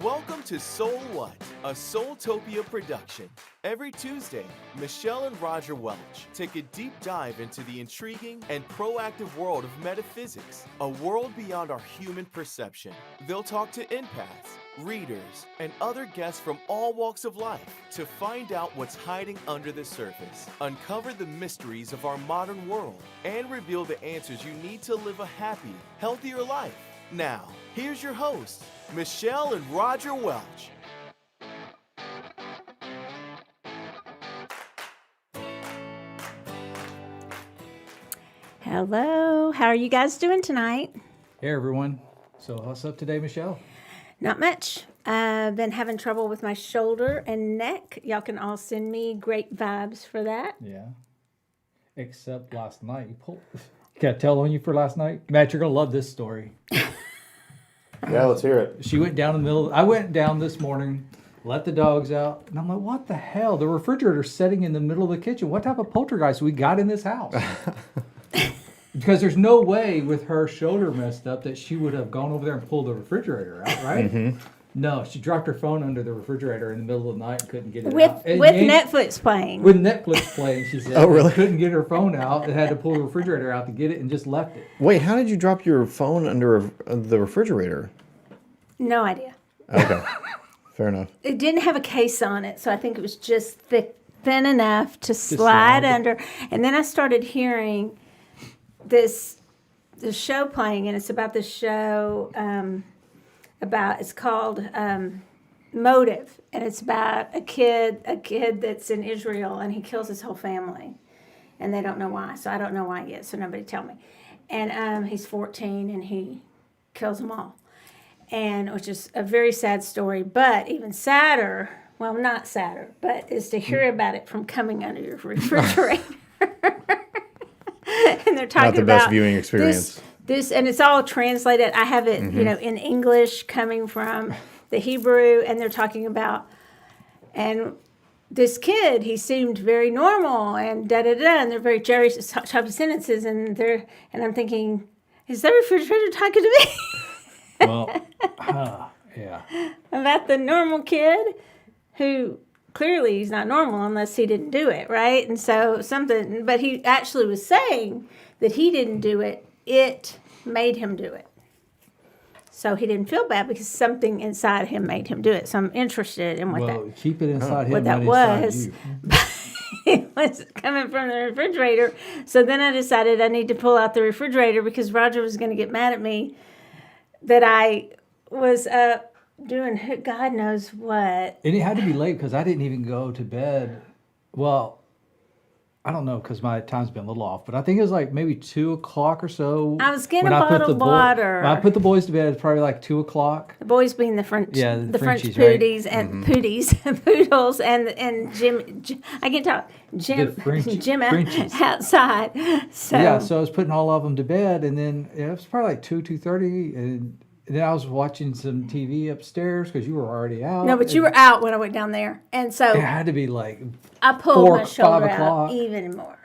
Welcome to SoulWhat, a Soultopia production. Every Tuesday, Michelle and Roger Welch take a deep dive into the intriguing and proactive world of metaphysics, a world beyond our human perception. They'll talk to empaths, readers, and other guests from all walks of life to find out what's hiding under the surface, uncover the mysteries of our modern world, and reveal the answers you need to live a happy, healthier life. Now, here's your hosts, Michelle and Roger Welch. Hello, how are you guys doing tonight? Hey everyone. So what's up today, Michelle? Not much. I've been having trouble with my shoulder and neck. Y'all can all send me great vibes for that. Yeah. Except last night. Can I tell on you for last night? Matt, you're going to love this story. Yeah, let's hear it. She went down in the middle. I went down this morning, let the dogs out, and I'm like, what the hell? The refrigerator's sitting in the middle of the kitchen. What type of poltergeist we got in this house? Because there's no way with her shoulder messed up that she would have gone over there and pulled the refrigerator out, right? Mm-hmm. No, she dropped her phone under the refrigerator in the middle of the night and couldn't get it out. With Netflix playing. With Netflix playing, she said. Oh, really? Couldn't get her phone out and had to pull the refrigerator out to get it and just left it. Wait, how did you drop your phone under the refrigerator? No idea. Okay, fair enough. It didn't have a case on it, so I think it was just thin enough to slide under. And then I started hearing the show playing, and it's about this show it's called Motive, and it's about a kid that's in Israel, and he kills his whole family, and they don't know why. So I don't know why yet, so nobody tell me. And he's 14, and he kills them all, and which is a very sad story. But even sadder, well, not sadder, but is to hear about it from coming under your refrigerator. And they're talking Not the about best viewing experience. This, and it's all translated. I have it, in English coming from the Hebrew, and they're talking about, and this kid, he seemed very normal, and and they're very Jerry's type of sentences, and I'm thinking, is that refrigerator talking to me? Well, yeah. About the normal kid who clearly he's not normal unless he didn't do it, right? And so but he actually was saying that he didn't do it. It made him do it. So he didn't feel bad because something inside him made him do it. So I'm interested in what keep it inside him, what that not was. inside It was coming from the refrigerator. So then I decided I need to pull out the refrigerator because Roger was going to get mad at me that I was doing God knows what. And it had to be late because I didn't even go to bed. Well, I don't know because my time's been a little off, but I think it was like maybe 2 o'clock or so. I was getting a bottle of water. When I put the boys to bed, it's probably like 2 o'clock. The boys being the French, the French Frenchies, pooties right? and poodles and Jim. I can talk. Jim Frenchies. outside. So yeah, so I was putting all of them to bed, and then it was probably like 2:30, and then I was watching some TV upstairs because you were already out. No, but you were out when I went down there, and so it had to be like I pulled my shoulder 5 o'clock. out even more,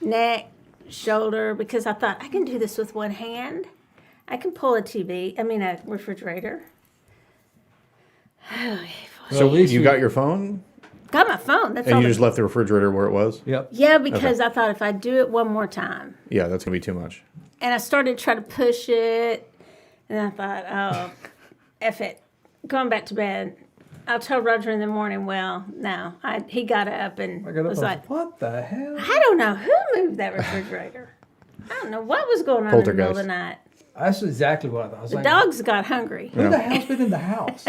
neck, shoulder, because I thought I can do this with one hand. I can pull a refrigerator. So at least you got your phone? Got my phone. That's all. And you just left the refrigerator where it was? Yep. Yeah, because I thought if I do it one more time. Yeah, that's going to be too much. And I started trying to push it. And I thought, oh, F it. Going back to bed. I'll tell Roger in the morning. Well, no. He got up and was like, what the hell? I don't know who moved that refrigerator. I don't know what was going on in the middle of the night. That's exactly what I thought. I was The dogs got hungry. Who the hell's been in the house?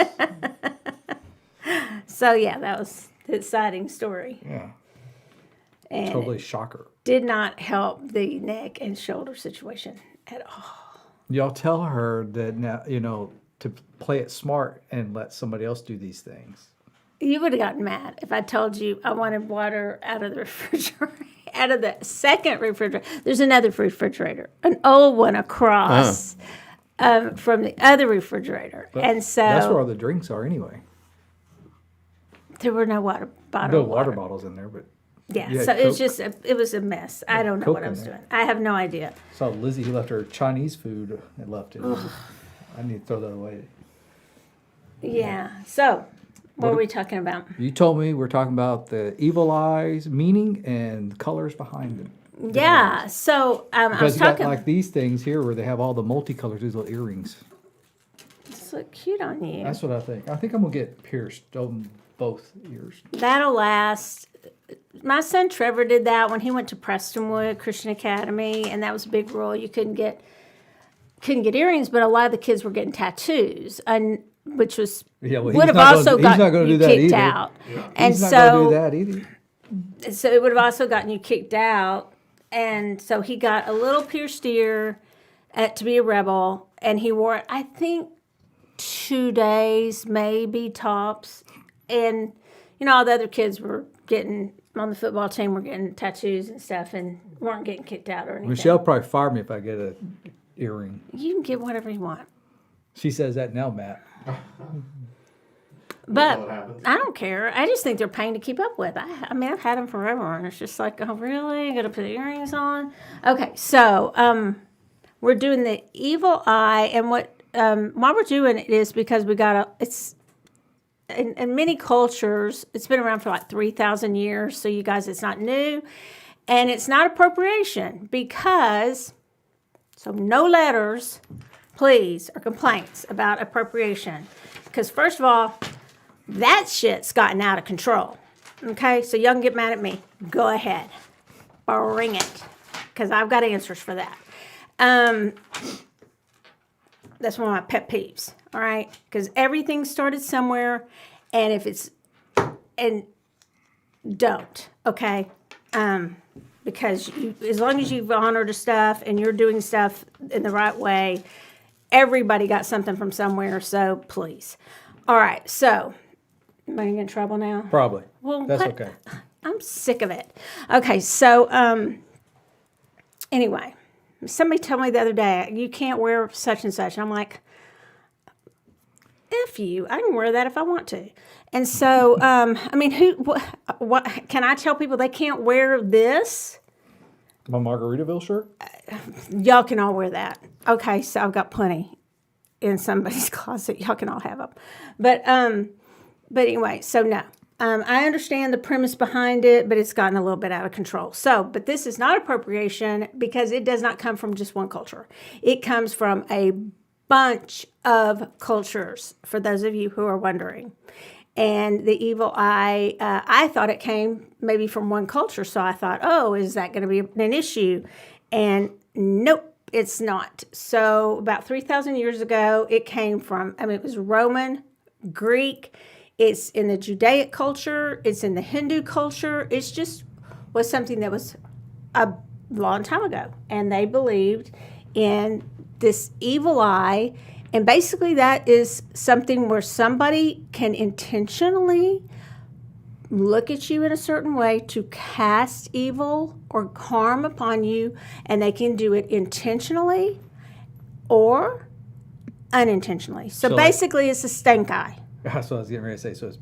So, yeah, that was the exciting story. Yeah. And Totally shocker. did not help the neck and shoulder situation at all. Y'all tell her that now, to play it smart and let somebody else do these things. You would have gotten mad if I told you I wanted water out of the refrigerator, out of the second refrigerator. There's another refrigerator, an old one across from the other refrigerator. But and so that's where all the drinks are anyway. There were no water bottles. No water bottles in there, but yeah. So it was a mess. I don't know what I was doing. I have no idea. Saw Lizzie who left her Chinese food and left it. I need to throw that away. Yeah. So, what were we talking about? You told me we're talking about the evil eyes, meaning, and colors behind them. Yeah. So, I Because was you got talking. like these things here where they have all the multicolors, these little earrings. This look cute on you. That's what I think. I think I'm gonna get pierced on both ears. That'll last. My son Trevor did that when he went to Prestonwood Christian Academy, and that was a big rule. You couldn't get earrings, but a lot of the kids were getting tattoos, and which was Yeah, well, would have also gotten you kicked out. And He's not gonna do so, that either. so it would have also gotten you kicked out. And so he got a little pierced ear to be a rebel, and he wore it, I think, 2 days, maybe tops. And all the other kids were getting on the football team were getting tattoos and stuff, and weren't getting kicked out or anything. Michelle probably fire me if I get a earring. You can get whatever you want. She says that now, Matt. But I don't care. I just think they're pain to keep up with. I mean, I've had them forever, and it's just like, oh, really? I got to put earrings on? Okay, so we're doing the evil eye, and why we're doing it is because it's in many cultures, it's been around for like 3,000 years, so you guys, it's not new, and it's not appropriation because, so no letters, please, or complaints about appropriation, because first of all, that shit's gotten out of control. Okay, so y'all can get mad at me. Go ahead. Bring it. Because I've got answers for that. That's one of my pet peeves. All right? Because everything started somewhere, and don't. Okay? Because as long as you've honored stuff and you're doing stuff in the right way, everybody got something from somewhere, so please. All right, so... Am I going to get in trouble now? Probably. Well, that's what? okay. I'm sick of it. Okay, so anyway, somebody told me the other day, you can't wear such and such. I'm like, F you. I can wear that if I want to. And so, I mean, what can I tell people they can't wear this? My Margaritaville shirt? Y'all can all wear that. Okay, so I've got plenty in somebody's closet. Y'all can all have them. But anyway, so no. I understand the premise behind it, but it's gotten a little bit out of control. So, but this is not appropriation because it does not come from just one culture. It comes from a bunch of cultures, for those of you who are wondering. And the evil eye, I thought it came maybe from one culture. So I thought, oh, is that going to be an issue? And nope, it's not. So about 3,000 years ago, it came from, it was Roman, Greek. It's in the Judaic culture. It's in the Hindu culture. It's just was something that was a long time ago. And they believed in this evil eye. And basically that is something where somebody can intentionally look at you in a certain way to cast evil or harm upon you. And they can do it intentionally or unintentionally. So basically it's a stink eye. That's what I was getting ready to say. So it's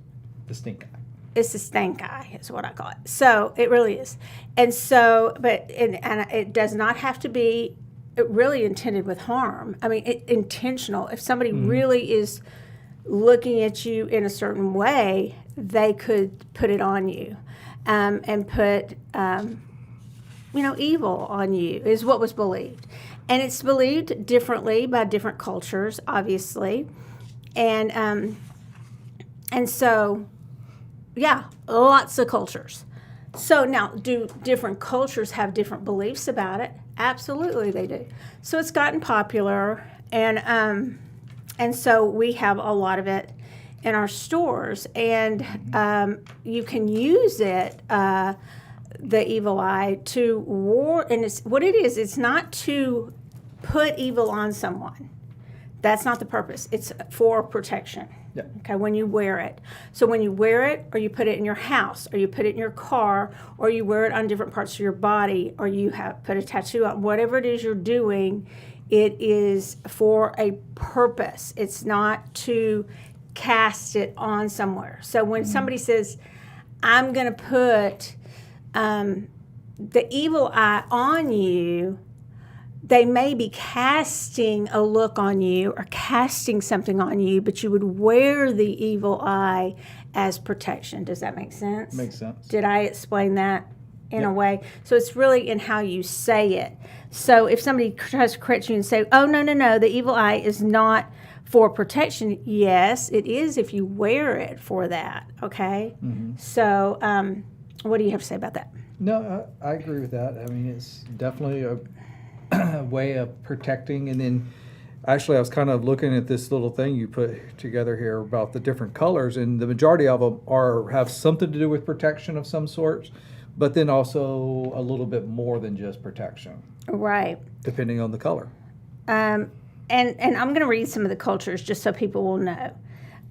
the stink eye. It's the stink eye is what I call it. So it really is. And so, and it does not have to be really intended with harm. Intentional. If somebody really is looking at you in a certain way, they could put it on you and put, evil on you is what was believed. And it's believed differently by different cultures, obviously. And so, yeah, lots of cultures. So now, do different cultures have different beliefs about it? Absolutely, they do. So it's gotten popular, and so we have a lot of it in our stores, and you can use it, the evil eye, to and it's what it is. It's not to put evil on someone. That's not the purpose. It's for protection. Yeah. Okay, when you wear it. So when you wear it, or you put it in your house, or you put it in your car, or you wear it on different parts of your body, or you have put a tattoo on, whatever it is you're doing, it is for a purpose. It's not to cast it on somewhere. So when somebody says, I'm going to put the evil eye on you, they may be casting a look on you or casting something on you, but you would wear the evil eye as protection. Does that make sense? Makes sense. Did I explain that in a Yep. way? So it's really in how you say it. So if somebody tries to correct you and say, oh, no, the evil eye is not for protection. Yes, it is if you wear it for that, okay? So what do you have to say about that? No, I agree with that. I mean, it's definitely a way of protecting. And then actually, I was kind of looking at this little thing you put together here about the different colors, and the majority of them have something to do with protection of some sorts, but then also a little bit more than just protection, Right. depending on the color. And I'm going to read some of the cultures just so people will know.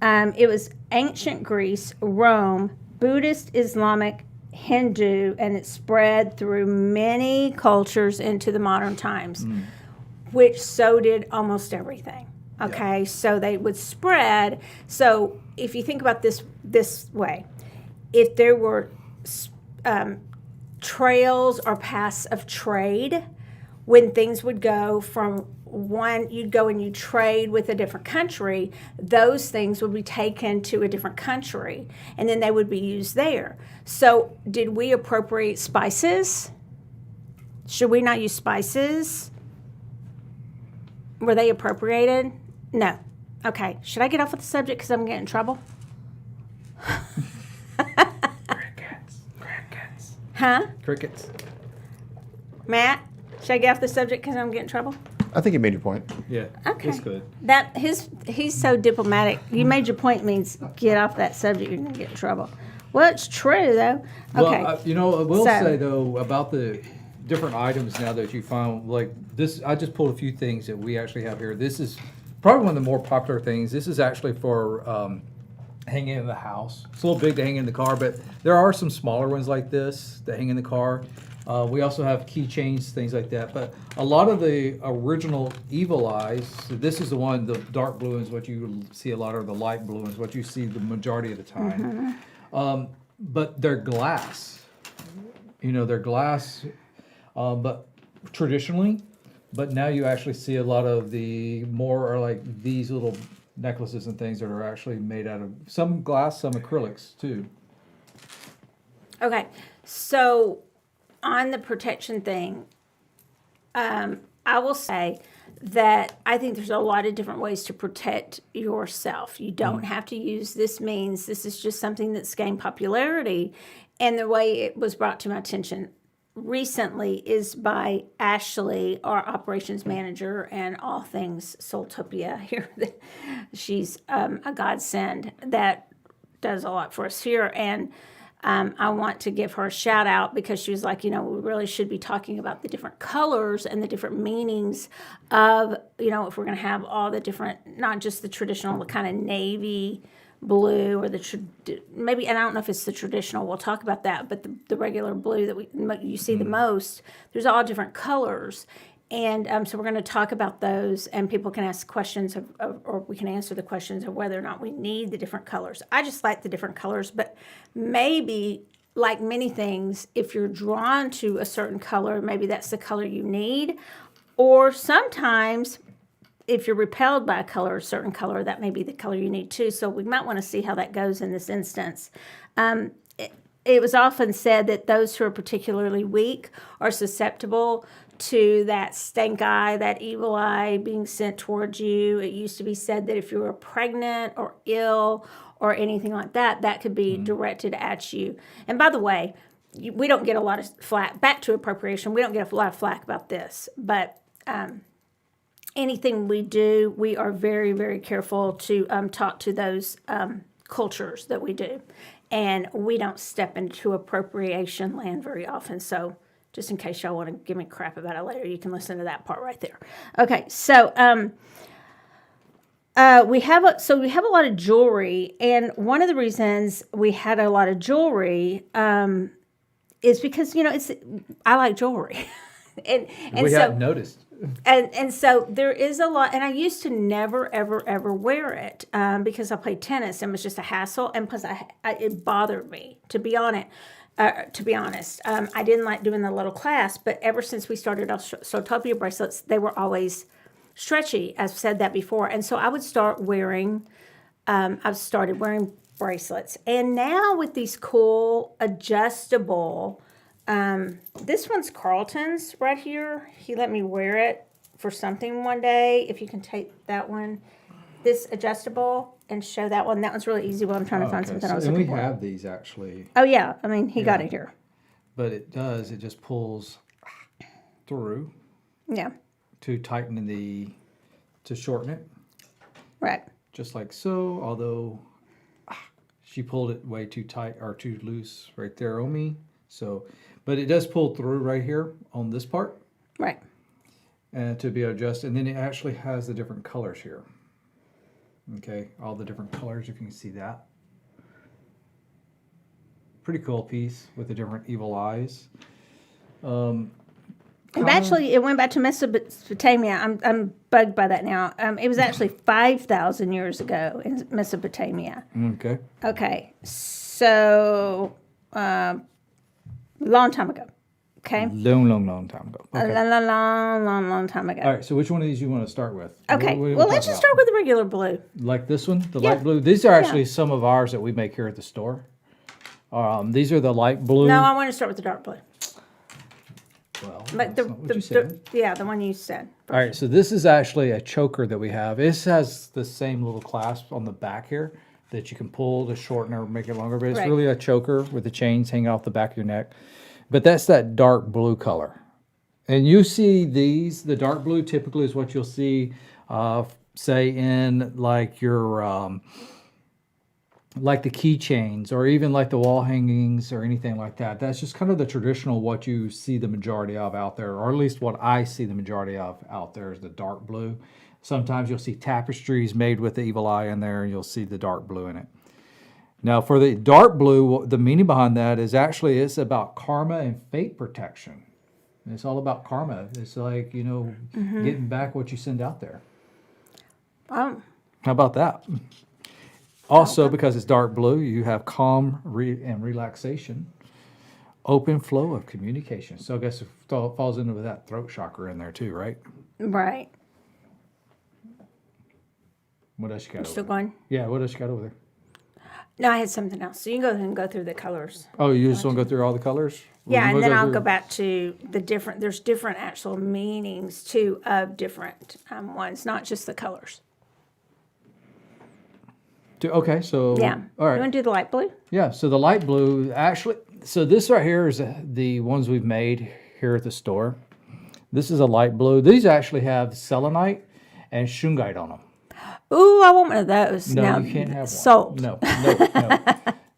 It was ancient Greece, Rome, Buddhist, Islamic, Hindu, and it spread through many cultures into the modern times, which so did almost everything. Okay, so they would spread. So if you think about this way, if there were trails or paths of trade, when things would go from one, you'd go and you trade with a different country, those things would be taken to a different country and then they would be used there. So did we appropriate spices? Should we not use spices? Were they appropriated? No. Okay. Should I get off of the subject because I'm getting in trouble? Crickets. Huh? Crickets. Matt, should I get off the subject because I'm getting in trouble? I think you made your point. Yeah, Okay. it's good. He's so diplomatic. You made your point means get off that subject, you're gonna get in trouble. Well, it's true though. Okay. Well, I will So- say though about the different items now that you found, like this, I just pulled a few things that we actually have here. This is probably one of the more popular things. This is actually for hanging in the house. It's a little big to hang in the car, but there are some smaller ones like this that hang in the car. We also have keychains, things like that. But a lot of the original evil eyes, so this is the one, the dark blue is what you see a lot, or the light blue is what you see the majority of the time. But they're glass. You know, they're glass, but traditionally. But now you actually see a lot of the more are like these little necklaces and things that are actually made out of some glass, some acrylics too. Okay. So on the protection thing, I will say that I think there's a lot of different ways to protect yourself. You don't have to use this means. This is just something that's gained popularity. And the way it was brought to my attention recently is by Ashley, our operations manager and all things Soultopia here. She's a godsend that does a lot for us here. And I want to give her a shout out because she was like, we really should be talking about the different colors and the different meanings of, if we're going to have all the different, not just the traditional, the kind of navy blue or maybe, and I don't know if it's the traditional, we'll talk about that, but the regular blue that you see the most, there's all different colors. And so we're going to talk about those, and people can ask questions or we can answer the questions of whether or not we need the different colors. I just like the different colors, but maybe like many things, if you're drawn to a certain color, maybe that's the color you need. Or sometimes if you're repelled by a certain color, that may be the color you need too. So we might want to see how that goes in this instance. It was often said that those who are particularly weak are susceptible to that stank eye, that evil eye being sent towards you. It used to be said that if you were pregnant or ill or anything like that, that could be directed at you. And by the way, we don't get a lot of flack, back to appropriation, we don't get a lot of flack about this, but anything we do, we are very, very careful to talk to those cultures that we do. And we don't step into appropriation land very often. So just in case y'all want to give me crap about it later, you can listen to that part right there. Okay, so we have a lot of jewelry, and one of the reasons we had a lot of jewelry is because I like jewelry. and We so hadn't noticed. And so there is a lot, and I used to never, ever, ever wear it because I played tennis and it was just a hassle, and plus it bothered me, to be honest. I didn't like doing the little clasp, but ever since we started our Soultopia bracelets, they were always stretchy. I've said that before, and so I would start wearing. I've started wearing bracelets, and now with these cool adjustable. This one's Carlton's right here. He let me wear it for something one day. If you can take that one, this adjustable, and show that one. That one's really easy while I'm trying to find something I was looking for. And we have these actually. Oh, yeah. I mean, he got it here. But it just pulls through. Yeah. To to shorten it. Right. Just like so, although she pulled it way too tight or too loose right there on me. So, but it does pull through right here on this part. Right. And to be adjusted. And then it actually has the different colors here. Okay, all the different colors, if you can see that. Pretty cool piece with the different evil eyes. Actually, it went back to Mesopotamia. I'm bugged by that now. It was actually 5,000 years ago in Mesopotamia. Okay. Okay, so long time ago. Okay. Long time ago. Okay. Long time ago. All right. So which one of these you want to start with? Okay. What Well, let's just start with the regular blue. Like this one, the Yeah. light blue. These are actually some of ours that we make here at the store. These are the light blue. No, I want to start with the dark blue. Well, But that's not what you said. the one you said. All right. So this is actually a choker that we have. This has the same little clasp on the back here that you can pull to shorten or make it longer. But it's Right. really a choker with the chains hanging off the back of your neck. But that's that dark blue color. And you see these, the dark blue typically is what you'll see, say in like your, like the keychains or even like the wall hangings or anything like that. That's just kind of the traditional what you see the majority of out there, or at least what I see the majority of out there is the dark blue. Sometimes you'll see tapestries made with the evil eye in there and you'll see the dark blue in it. Now, for the dark blue, the meaning behind that is actually it's about karma and fate protection. It's all about karma. It's like, getting back what you send out there. Oh. How about that? Also, because it's dark blue, you have calm and relaxation, open flow of communication. So I guess it falls into that throat chakra in there too, right? Right. What else you got Still over there? going? Yeah, what else you got over there? No, I had something else. So you can go ahead and go through the colors. Oh, you just want to go through all the colors? Yeah, and then I'll go back to the different, there's different actual meanings too of different ones, not just the colors. Okay, so Yeah. all You right. want to do the light blue? Yeah, so the light blue, actually, so this right here is the ones we've made here at the store. This is a light blue. These actually have selenite and shungite on them. Ooh, I want one of those. No, now, you can't have one. Sold. No.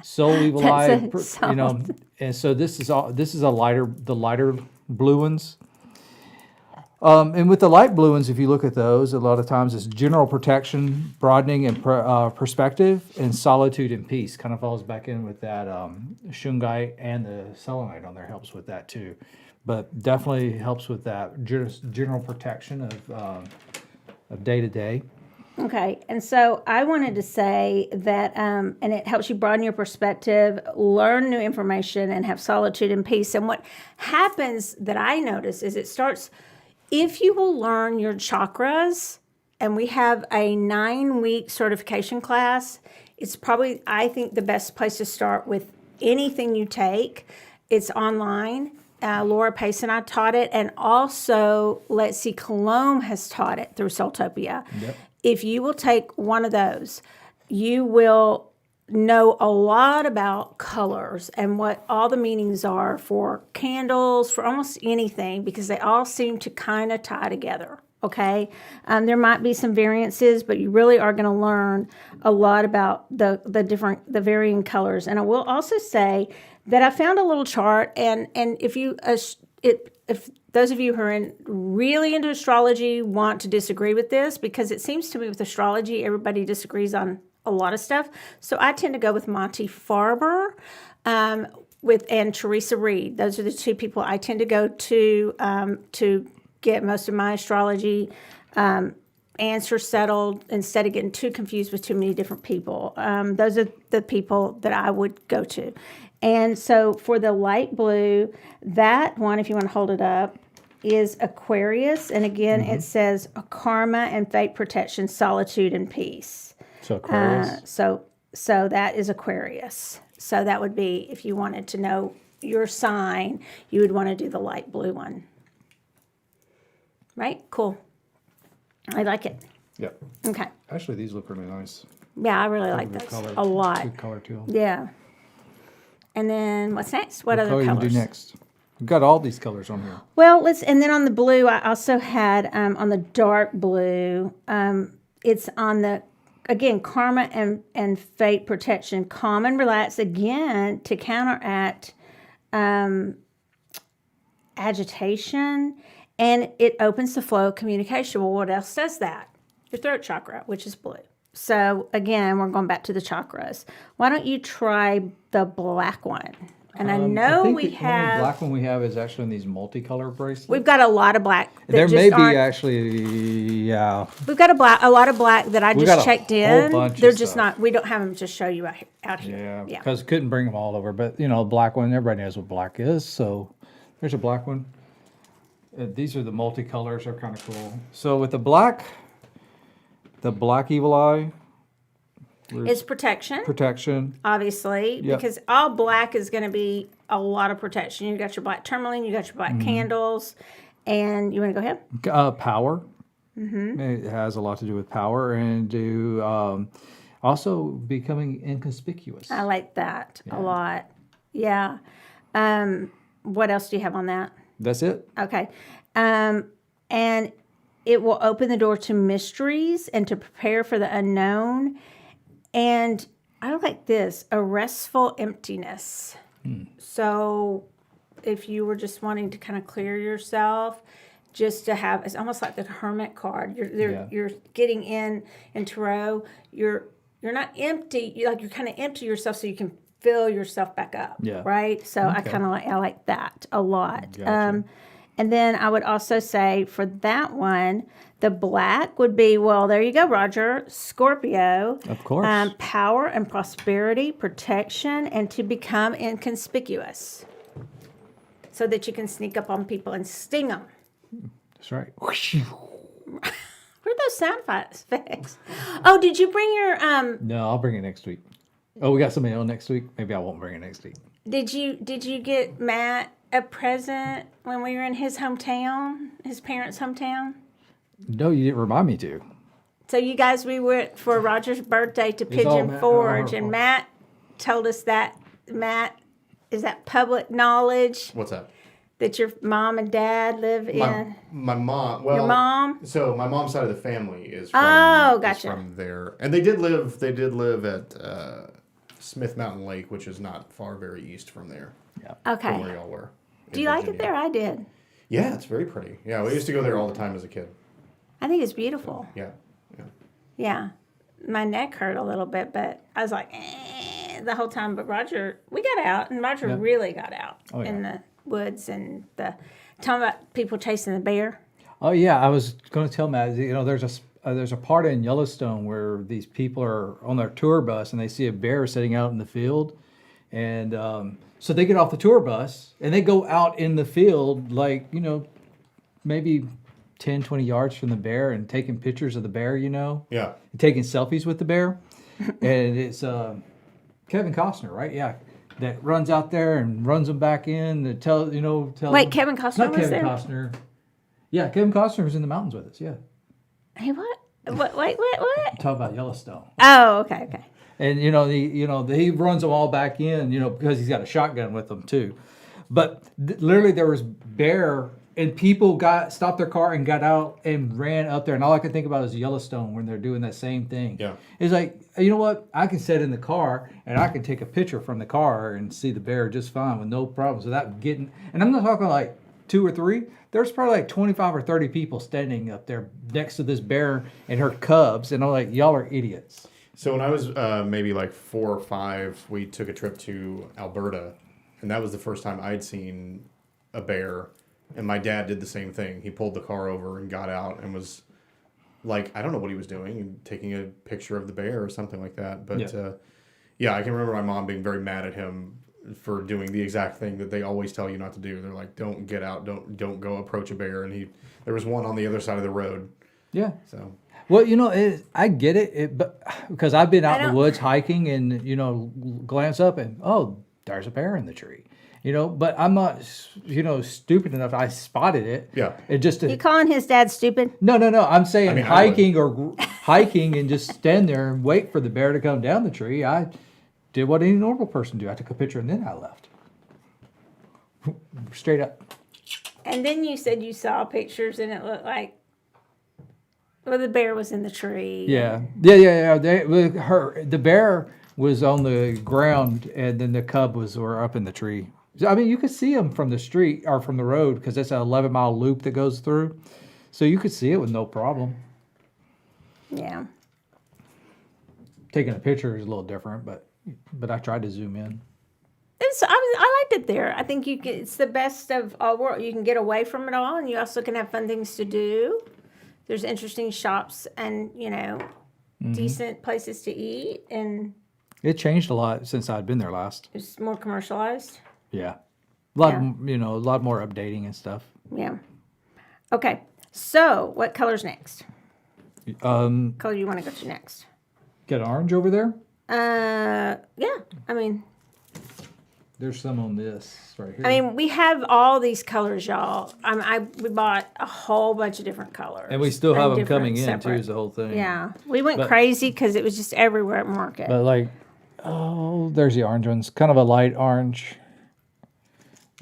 Soul Evil That's Eye, it, sold. and so this is the lighter blue ones. And with the light blue ones, if you look at those, a lot of times it's general protection, broadening and perspective, and solitude and peace. Kind of falls back in with that shungite, and the selenite on there helps with that too. But definitely helps with that general protection of day to day. Okay, and so I wanted to say that, and it helps you broaden your perspective, learn new information, and have solitude and peace. And what happens that I notice is it starts, if you will learn your chakras, and we have a 9-week certification class, it's probably, I think, the best place to start with anything you take. It's online. Laura Pace and I taught it, and also Let's See Cologne has taught it through Soultopia. Yep. If you will take one of those, you will know a lot about colors and what all the meanings are for candles, for almost anything, because they all seem to kind of tie together. Okay, there might be some variances, but you really are going to learn a lot about the varying colors. And I will also say that I found a little chart, and if you if those of you who are really into astrology want to disagree with this, because it seems to me with astrology everybody disagrees on a lot of stuff. So I tend to go with Monty Farber and Teresa Reed. Those are the two people I tend to go to get most of my astrology answers settled instead of getting too confused with too many different people. Those are the people that I would go to. And so for the light blue, that one, if you want to hold it up, is Aquarius. And again, it says karma and fate protection, solitude and peace. So Aquarius. So that is Aquarius. So that would be, if you wanted to know your sign, you would want to do the light blue one. Right? Cool. I like it. Yeah. Okay. Actually, these look really nice. Yeah, I really like Good those color. a lot. Good color too. Yeah. And then what's next? What other color colors? you do next? We've got all these colors on here. Well, and then on the blue, I also had on the dark blue, it's on the, again, karma and fate protection, calm and relax, again, to counteract agitation, and it opens the flow of communication. Well, what else does that? Your throat chakra, which is blue. So again, we're going back to the chakras. Why don't you try the black one? And I know think we the only have. black one we have is actually in these multicolor bracelets. We've got a lot of black. That There just may be aren't- actually, yeah. We've got a lot of black that I We just got a checked whole in. bunch of They're just stuff. not. We don't have them to show you out here. Yeah, Yeah. because couldn't bring them all over. But, black one, everybody knows what black is. So there's a black one. These are the multicolors. They're kind of cool. So with the black evil eye, It's protection, protection. obviously, Yep. because all black is going to be a lot of protection. You got your black tourmaline, you got your Mm-hmm. black candles, and you want to go ahead? Power. It has a lot to do with power and also becoming inconspicuous. I like that a lot. Yeah. What else do you have on that? That's it. Okay. And it will open the door to mysteries and to prepare for the unknown. And I like this, a restful emptiness. So if you were just wanting to kind of clear yourself, just to have, it's almost like the hermit card. You're getting in tarot. You're not empty. You're kind of empty yourself so you can fill yourself back up. Yeah. Right. So I like that a lot. Gotcha. And then I would also say for that one, the black would be, well, there you go, Roger, Scorpio. Of course. Power and prosperity, protection, and to become inconspicuous. So that you can sneak up on people and sting them. That's right. Where'd those sound effects? Oh, did you bring your No, I'll bring it next week. Oh, we got somebody on next week. Maybe I won't bring it next week. Did you get Matt a present when we were in his hometown, his parents' hometown? No, you didn't remind me to. So you guys, we went for Roger's birthday to It's all Pigeon Matt- Forge, oh, and oh. Matt told us that, Matt, is that public knowledge What's that? that your mom and dad live in? My mom. Well, Your mom? So my mom's side of the family is from, Oh, is gotcha. from there, and they did live. They did live at Smith Mountain Lake, which is not far, very east from there, from where Okay. y'all were. Do you like it there? I did. Yeah, it's very pretty. Yeah, we used to go there all the time as a kid. I think it's beautiful. Yeah. Yeah. My neck hurt a little bit, but I was like, the whole time. But Roger, we got out, and Roger really got out Oh, yeah. in the woods and talking about people chasing the bear. Oh yeah, I was going to tell Matt. There's a part in Yellowstone where these people are on their tour bus and they see a bear sitting out in the field, and so they get off the tour bus and they go out in the field, like maybe 10, 20 yards from the bear and taking pictures of the bear, Yeah. and taking selfies with the bear, and it's Kevin Costner, right? Yeah. That runs out there and runs them back in. That tells. Wait, Kevin Costner Not was Kevin there? Costner. Yeah, Kevin Costner was in the mountains with us. Yeah, Hey, what? Wait, what? talk about Yellowstone. Oh, okay. And he runs them all back in, because he's got a shotgun with him too. But literally, there was bear, and people stopped their car and got out and ran up there. And all I can think about is Yellowstone when they're doing that same thing. Yeah. It's like, you know what? I can sit in the car and I can take a picture from the car and see the bear just fine with no problems without getting. And I'm not talking like 2 or 3. There's probably like 25 or 30 people standing up there next to this bear and her cubs, and I'm like, y'all are idiots. So when I was maybe like 4 or 5, we took a trip to Alberta, and that was the first time I'd seen a bear And my dad did the same thing. He pulled the car over and got out and was like, I don't know what he was doing, taking a picture of the bear or something like that. But I can remember my mom being very mad at him for doing the exact thing that they always tell you not to do. They're like, don't get out, don't go approach a bear. And there was one on the other side of the road. Yeah. So. Well, I get it, but because I've been out in the woods hiking and, glance up and, oh, there's a bear in the tree. But I'm not, stupid enough. I spotted it. Yeah. It just. You calling his dad stupid? No. I'm saying hiking would. hiking and just stand there and wait for the bear to come down the tree. I did what any normal person do. I took a picture and then I left. Straight up. And then you said you saw pictures and it looked like, the bear was in the tree. Yeah. The bear was on the ground and then the cub were up in the tree. I mean, you could see them from the street or from the road because it's an 11-mile loop that goes through. So you could see it with no problem. Yeah. Taking a picture is a little different, but I tried to zoom in. I liked it there. I think it's the best of all worlds. You can get away from it all, and you also can have fun things to do. There's interesting shops and, decent places to eat, and it changed a lot since I'd been there last. it's more commercialized. Yeah. A lot more updating and stuff. Yeah. Okay. So, what color's next? Color you want to go to next? Got orange over there? Yeah. I mean, there's some on this right here. I mean, we have all these colors, y'all. We bought a whole bunch of different colors. And we still have them different, coming in, too, separate. is the whole thing. Yeah. We went crazy because it was just everywhere at market. But there's the orange ones. Kind of a light orange.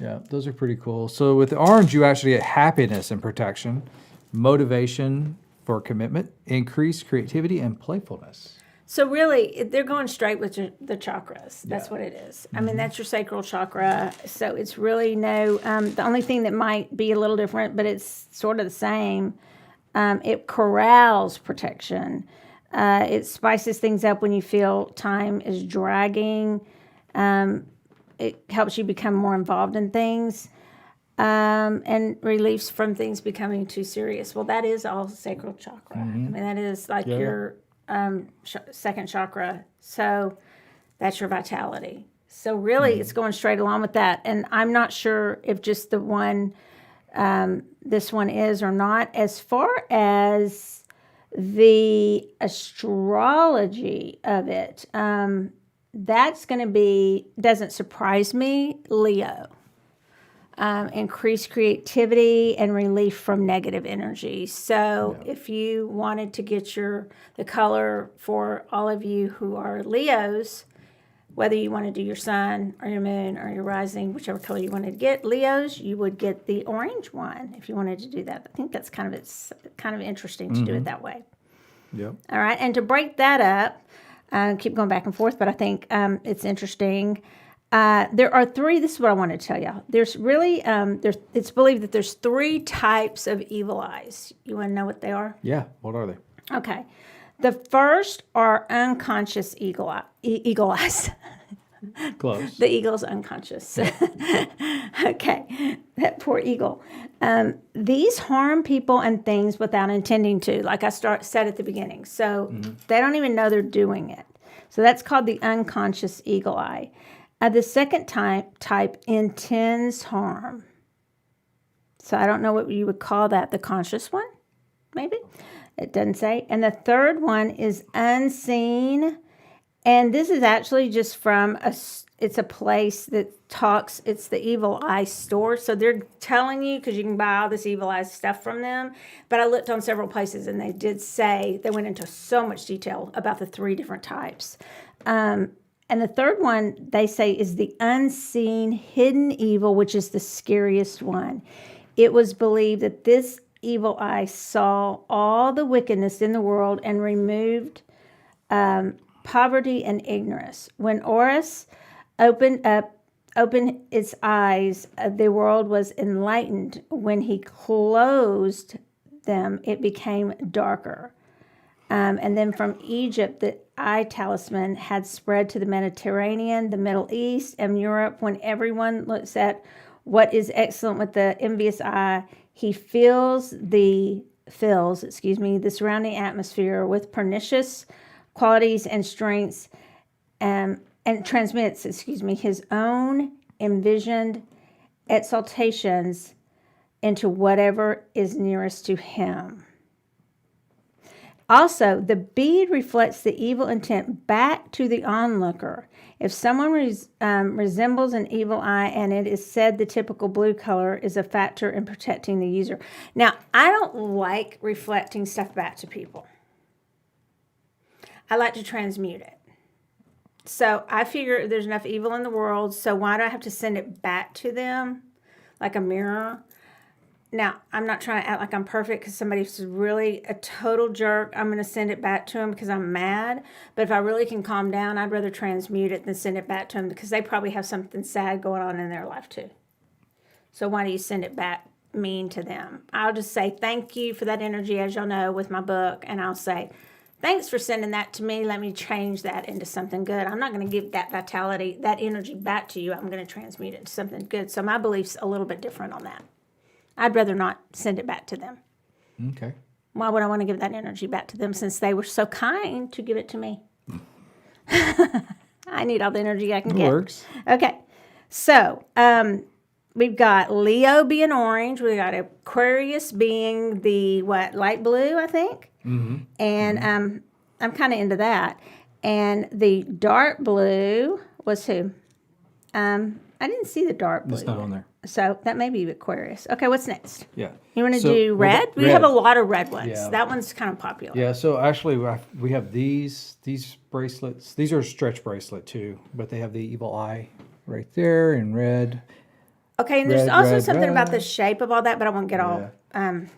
Yeah, those are pretty cool. So with the orange, you actually get happiness and protection, motivation for commitment, increased creativity, and playfulness. So really, they're going straight with the chakras. That's what it is. I mean, that's your sacral chakra. So it's really the only thing that might be a little different, but it's sort of the same. It corrals protection. It spices things up when you feel time is dragging. It helps you become more involved in things. And reliefs from things becoming too serious. Well, that is all sacral chakra. I mean, that is like your second chakra. So that's your vitality. So really, it's going straight along with that. And I'm not sure if just the one, this one is or not. As far as the astrology of it, that's going to be, doesn't surprise me, Leo. Increased creativity and relief from negative energy. So if you wanted to get the color for all of you who are Leos, whether you want to do your sun or your moon or your rising, whichever color you wanted to get, Leos, you would get the orange one if you wanted to do that. I think that's kind of interesting to do it that way. Yep. All right, and to break that up, keep going back and forth, but I think it's interesting. There are three. This is what I want to tell y'all. There's really, it's believed that there's three types of evil eyes. You want to know what they are? Yeah. What are they? Okay. The first are unconscious eagle eyes. Close. The eagle's unconscious. Okay. That poor eagle. These harm people and things without intending to, like I said at the beginning. So they don't even know they're doing it. So that's called the unconscious eagle eye. The second type intends harm. So I don't know what you would call that. The conscious one, maybe? It doesn't say. And the third one is unseen. And this is actually just from it's a place that talks, it's the Evil Eye store. So they're telling you, because you can buy all this Evil Eye stuff from them. But I looked on several places and they did say, they went into so much detail about the three different types. And the third one, they say, is the unseen hidden evil, which is the scariest one. It was believed that this evil eye saw all the wickedness in the world and removed poverty and ignorance. When Horus opened its eyes, the world was enlightened. When he closed them, it became darker. And then from Egypt, the eye talisman had spread to the Mediterranean, the Middle East, and Europe. When everyone looks at what is excellent with the envious eye, he fills the surrounding atmosphere with pernicious qualities and strengths, and transmits, his own envisioned exaltations into whatever is nearest to him. Also, the bead reflects the evil intent back to the onlooker. If someone resembles an evil eye, and it is said the typical blue color is a factor in protecting the user. Now, I don't like reflecting stuff back to people. I like to transmute it. So I figure there's enough evil in the world, so why do I have to send it back to them like a mirror? Now, I'm not trying to act like I'm perfect because somebody's really a total jerk. I'm going to send it back to them because I'm mad. But if I really can calm down, I'd rather transmute it than send it back to them because they probably have something sad going on in their life too. So why do you send it back mean to them? I'll just say thank you for that energy, as y'all know, with my book. And I'll say, thanks for sending that to me. Let me change that into something good. I'm not going to give that vitality, that energy back to you. I'm going to transmute it into something good. So my belief's a little bit different on that. I'd rather not send it back to them. Okay. Why would I want to give that energy back to them since they were so kind to give it to me? I need all the energy I can get. Works. Okay. So we've got Leo being orange. We got Aquarius being the light blue, I think. Mm-hmm. And I'm kind of into that. And the dark blue was who? I didn't see the dark blue. It's not on there. So that may be Aquarius. Okay, what's next? Yeah. You want to do red? We have a lot of red ones. Yeah. That one's kind of popular. Yeah, so actually we have these bracelets. These are a stretch bracelet too, but they have the evil eye right there in red. Okay, and there's Red, also red, something about red. the shape of all that, but I won't get all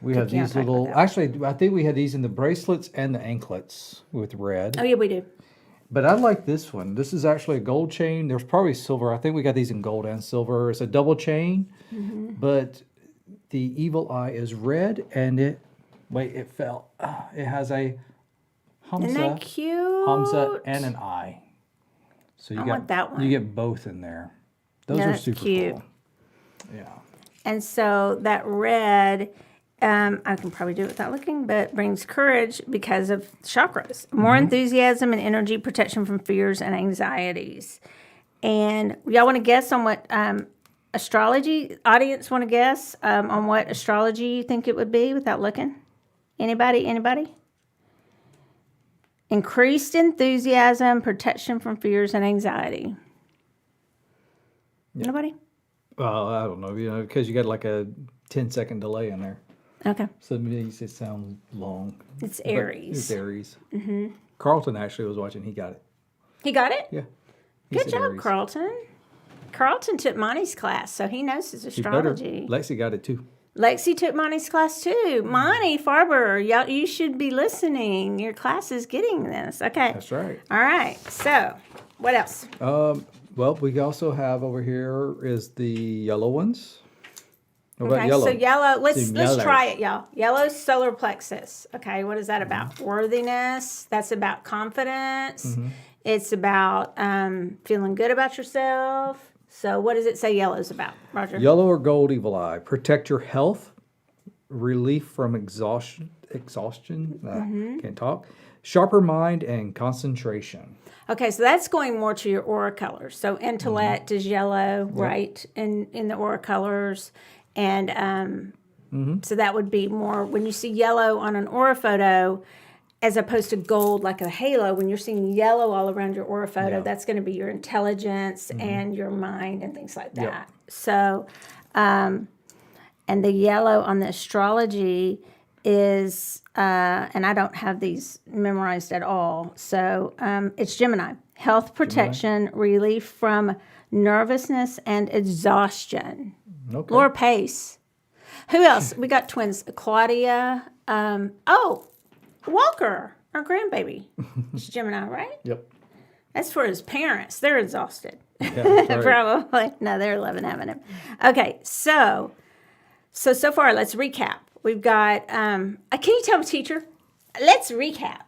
We have these little, actually I think we had these in the bracelets and the anklets with red. Oh, yeah, we do. But I like this one. This is actually a gold chain. There's probably silver. I think we got these in gold and silver. It's a double chain, but the evil eye is red, and it fell. It has a Isn't that Hamza, cute? Hamza, and an eye. So you want that one. You get both in there. Those Yeah, are that's super cute. cool. Yeah. And so that red, I can probably do it without looking, but brings courage because of chakras. More enthusiasm and energy, protection from fears and anxieties. And y'all want to guess on what astrology, audience want to guess on what astrology you think it would be without looking? Anybody? Increased enthusiasm, protection from fears and anxiety. Yeah. Nobody? Well, I don't know, because you got like a 10-second delay in there. Okay. So it makes it sound long. It's But Aries. It's Aries. Mm-hmm. Carlton actually was watching. He got it. He got it? Yeah. Good job, Carlton. Carlton took Monty's class, so he knows his He better. astrology. Lexi got it too. Lexi took Monty's class too. Monty Farber, y'all, you should be listening. Your class is getting this. Okay. That's right. All right. So, what else? Well, we also have over here is the yellow ones. What about Okay, yellow? so yellow. Let's yellows. try it, y'all. Yellow solar plexus. Okay, what is that about? Worthiness. That's about confidence. Mm-hmm. It's about feeling good about yourself. So, what does it say yellow's about, Roger? Yellow or gold evil eye. Protect your health. Relief from exhaustion. Can't talk. Sharper mind and concentration. Okay, so that's going more to your aura colors. So intellect is yellow, right, in the aura colors. And so that would be more, when you see yellow on an aura photo, as opposed to gold like a halo, when you're seeing yellow all around your aura photo, that's going to be your intelligence and your mind and things like that. Yep. So, and the yellow on the astrology is, and I don't have these memorized at all, so it's Gemini. Health protection, relief from nervousness and exhaustion. Okay. Laura Pace. Who else? We got twins. Claudia. Walker, our grandbaby. It's Gemini, right? Yep. That's for his parents. They're exhausted. Yeah, that's right. Probably. No, they're loving having him. Okay, so far, let's recap. We've got, can you tell me, teacher? Let's recap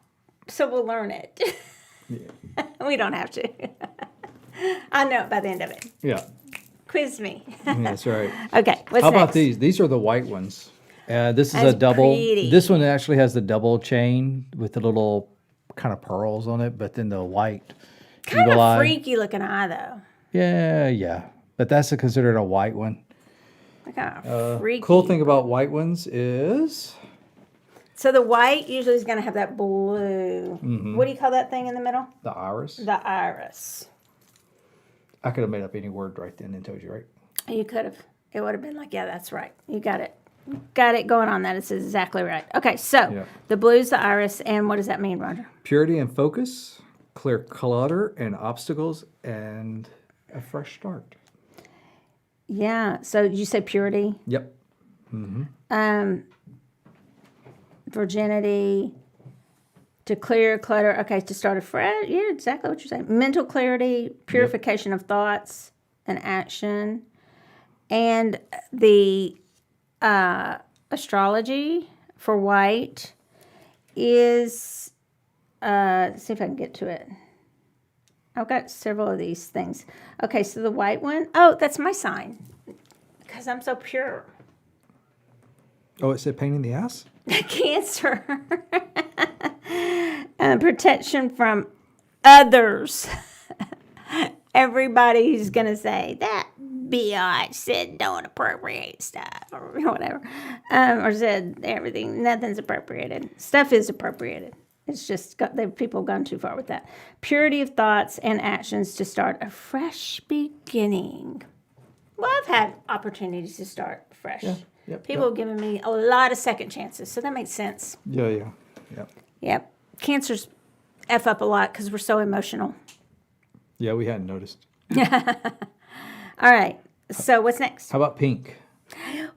so we'll learn it. Yeah. We don't have to. I know it by the end of it. Yeah. Quiz me. That's right. Okay, what's How next? about these? These are the white ones. This is That's a double. pretty. This one actually has the double chain with the little kind of pearls on it, but then the white Kind eagle of eye. freaky looking eye, though. Yeah. But that's considered a white one. Kind of freaky. Cool thing about white ones is So the white usually is going to have that blue. Mm-hmm. What do you call that thing in the middle? the iris. The iris. I could have made up any word right then and told you, right? You could have. It would have been like, yeah, that's right. You got it. Got it going on that. It's exactly right. Okay, so Yeah. the blue's the iris, and what does that mean, Roger? Purity and focus, clear clutter and obstacles, and a fresh start. Yeah. So did you say purity, Yep. virginity, to clear clutter? Okay, to start afresh. Yeah, exactly what you're saying. Mental clarity, purification of thoughts and action, and the astrology for white is. Let's see if I can get to it. I've got several of these things. Okay, so the white one. Oh, that's my sign. Because I'm so pure. Oh, it said pain in the ass? Cancer. Protection from others. Everybody's going to say, that biatch said don't appropriate stuff. Or whatever. Or said everything, nothing's appropriated. Stuff is appropriated. It's just people have gone too far with that. Purity of thoughts and actions to start a fresh beginning. Well, I've had opportunities to start fresh. Yep. People have given me a lot of second chances, so that makes sense. Yeah. Yep. Cancers F up a lot because we're so emotional. Yeah, we hadn't noticed. All right. So what's next? How about pink?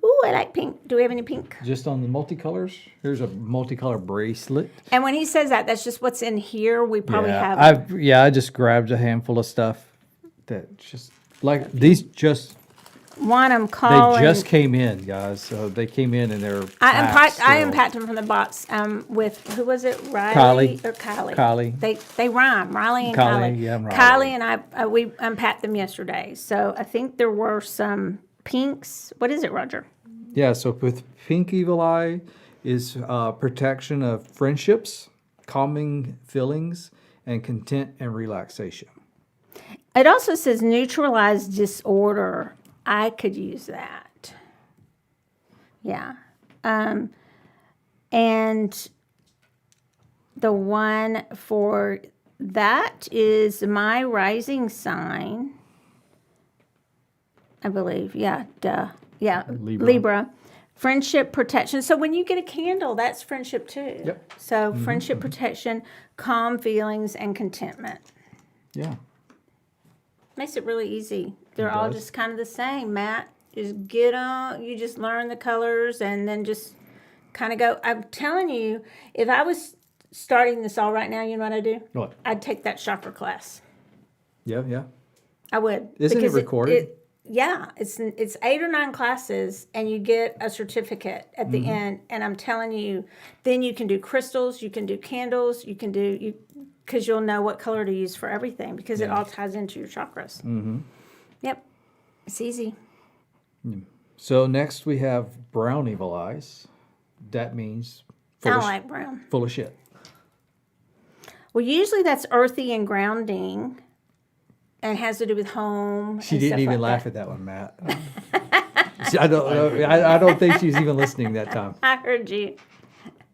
Ooh, I like pink. Do we have any pink? Just on the multicolors. Here's a multicolor bracelet. And when he says that, that's just what's in here. We probably have. I just grabbed a handful of stuff that just like these just Want them calling. they just came in, guys. So they came in and they're I packed still. unpacked them from the box with who was it? Kylie. Or Kylie. Kylie. They rhyme. Riley and Kylie, Kylie. yeah, Riley. Kylie and I we unpacked them yesterday. So I think there were some pinks. What is it, Roger? Yeah, so with pink evil eye is protection of friendships, calming feelings, and content and relaxation. It also says neutralize disorder. I could use that. Yeah. And the one for that is my rising sign, I believe. Yeah, duh. Yeah, Libra. Friendship protection. So when you get a candle, that's friendship too. Yep. So friendship protection, calm feelings, and contentment. Yeah. Makes it really easy. They're all does. just kind of the same, Matt. Just get on, you just learn the colors and then just kind of go. I'm telling you, if I was starting this all right now, you know what I'd do? What? I'd take that chakra class. Yeah. I would. Isn't it Because recorded? Yeah, it's 8 or 9 classes, and you get a certificate at the end. And I'm telling you, then you can do crystals, you can do candles, you can do because you'll know what color to use for everything because it all ties into your chakras. Mm-hmm. Yep, it's easy. So next we have brown evil eyes. That means I like brown. full of shit. Well, usually that's earthy and grounding, and has to do with home. She and didn't stuff even like laugh that. at that one, Matt. I don't think she's even listening that time. I heard you.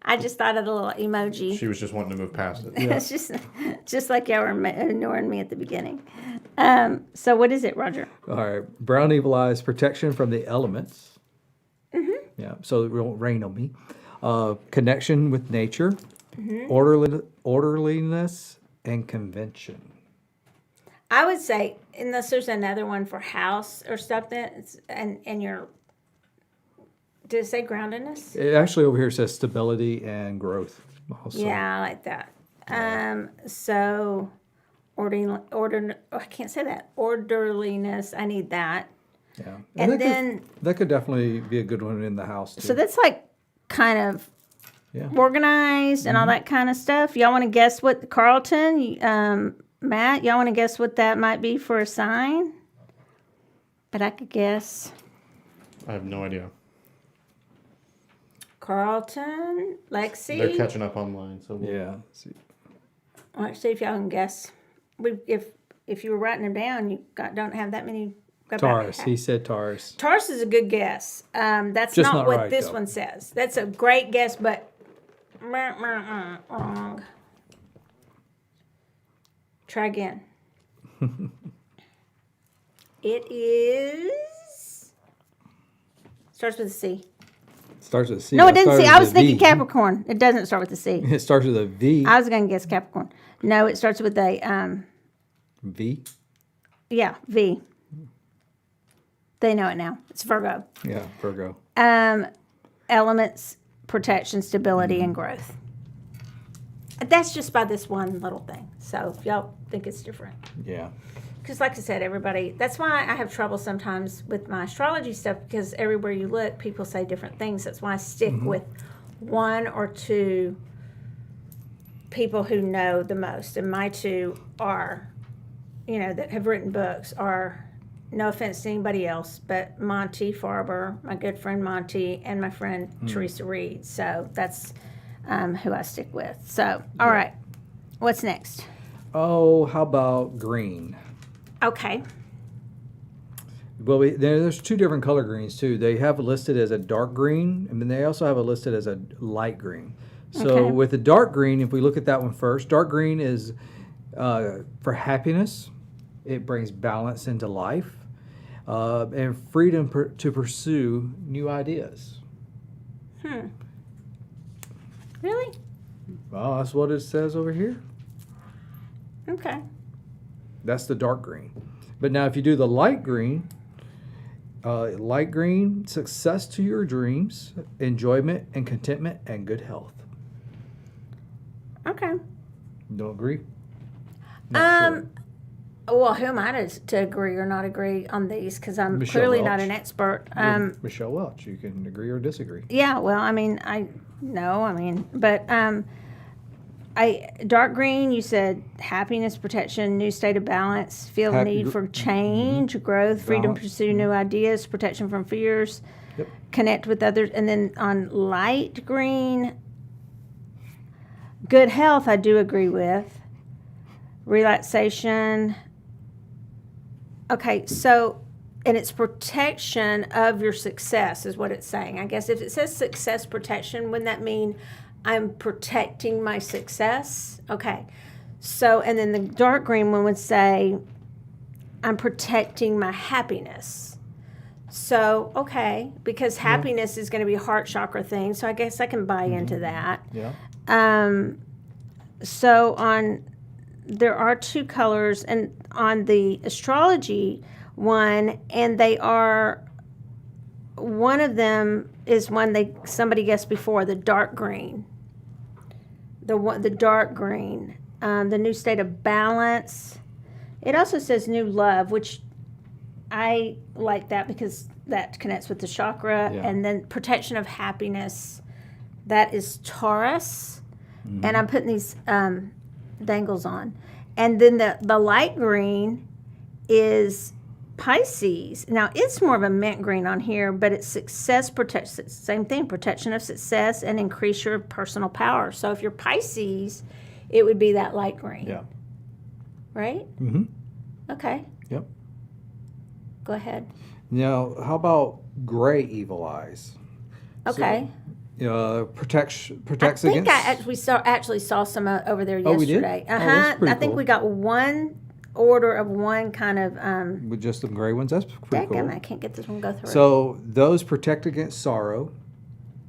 I just thought of the little emoji. She was just wanting to move past it. It's just like y'all were ignoring me at the beginning. So what is it, Roger? All right, brown evil eyes, protection from the elements. Mm-hmm. Yeah, so it won't rain on me. Connection with nature, orderliness, and convention. I would say, unless there's another one for house or something, and your, did it say groundedness? It actually over here says stability and growth. Also. Yeah, I like that. So, I can't say that. Orderliness, I need that. Yeah, And that then, that could definitely be a good one in the house too. so that's like kind of yeah. organized and all that kind of stuff. Y'all want to guess what Carlton, Matt, y'all want to guess what that might be for a sign? but I could guess. I have no idea. Carlton, Lexi. They're catching up online, so Yeah. See. Let's see if y'all can guess. If you were writing them down, don't have that many. Taurus. He said Taurus. Taurus is a good guess. That's Just not not what right, this though. one says. That's a great guess, but wrong. Try again. It is starts with a C. Starts with a C. No, it didn't started see. I with was a thinking V. Capricorn. It doesn't start with a C. It starts with a V. I was going to guess Capricorn. No, it starts with a V. yeah, V. They know it now. It's Virgo. Yeah, Virgo. Elements, protection, stability, and growth. That's just by this one little thing. So if y'all think it's different. Yeah. Because like I said, everybody, that's why I have trouble sometimes with my astrology stuff, because everywhere you look, people say different things. That's why I stick with one or two people who know the most. And my two are, that have written books are, no offense to anybody else, but Monty Farber, my good friend Monty, and my friend Teresa Reed. So that's who I stick with. So, all right. What's next? Oh, how about green? Okay. Well, there's two different color greens too. They have it listed as a dark green, and then they also have it listed as a light green. So Okay. with the dark green, if we look at that one first, dark green is for happiness. It brings balance into life and freedom to pursue new ideas. Really? Well, that's what it says over here. Okay. That's the dark green. But now if you do the light green, success to your dreams, enjoyment and contentment and good health. Okay. Don't agree? Not sure. Well, who am I to agree or not agree on these? Because I'm Michelle clearly not Welch. an expert. You're Michelle Welch. You can agree or disagree. Yeah, well, but dark green, you said happiness, protection, new state of balance, feel the need for change, growth, freedom, Balance. pursue new ideas, protection from fears, Yep. connect with others. And then on light green, good health, I do agree with. Relaxation. Okay, so, and it's protection of your success is what it's saying. I guess if it says success protection, wouldn't that mean I'm protecting my success? Okay. So, and then the dark green one would say, I'm protecting my happiness. So, okay, because happiness is going to be a heart chakra thing. So I guess I can buy into that. Yeah. So there are two colors, and on the astrology one, and they are, one of them is one somebody guessed before, the dark green. The dark green, the new state of balance. It also says new love, which I like that because that connects with the chakra. Yeah. And then protection of happiness, that is Taurus. And I'm putting these dangles on. And then the light green is Pisces. Now, it's more of a mint green on here, but it's success, protection, same thing, protection of success and increase your personal power. So if you're Pisces, it would be that light green. Yeah. Right? Mm-hmm. Okay. Yep. Go ahead. Now, how about gray evil eyes? Okay. Protects I think against. we actually saw some over there Oh, we did? yesterday. Oh, that's pretty I think cool. we got one order of one kind of. With just the gray ones. That's pretty cool. I can't get this one to go through. So those protect against sorrow,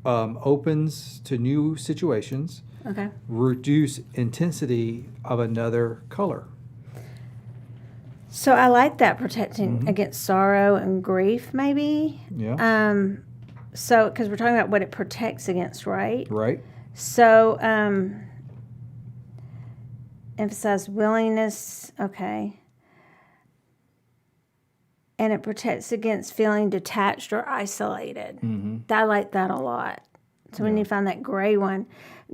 opens to new situations, Okay. reduce intensity of another color. So I like that, protecting against sorrow and grief, maybe. Yeah. So because we're talking about what it protects against, right? Right. So emphasize willingness. Okay. And it protects against feeling detached or isolated. I like that a lot. So we need to find that gray one.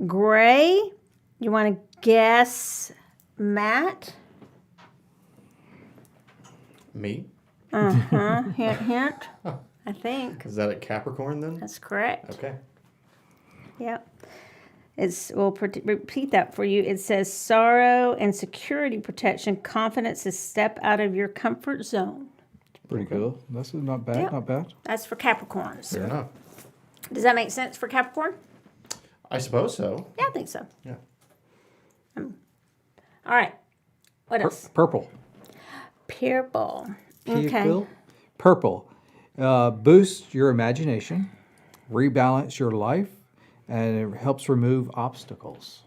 Gray, you want to guess Matt? Me? Hint, hint. I think Is that a Capricorn then? that's correct. Okay. Yep. We'll repeat that for you. It says sorrow and security protection. Confidence is step out of your comfort zone. Pretty cool. That's not bad. Yep. Not bad. That's for Capricorns. Yeah. Does that make sense for Capricorn? I suppose so. Yeah, I think so. Yeah. All right. What else? Purple. Purple. Okay. Purple. Boosts your imagination, rebalance your life, and it helps remove obstacles.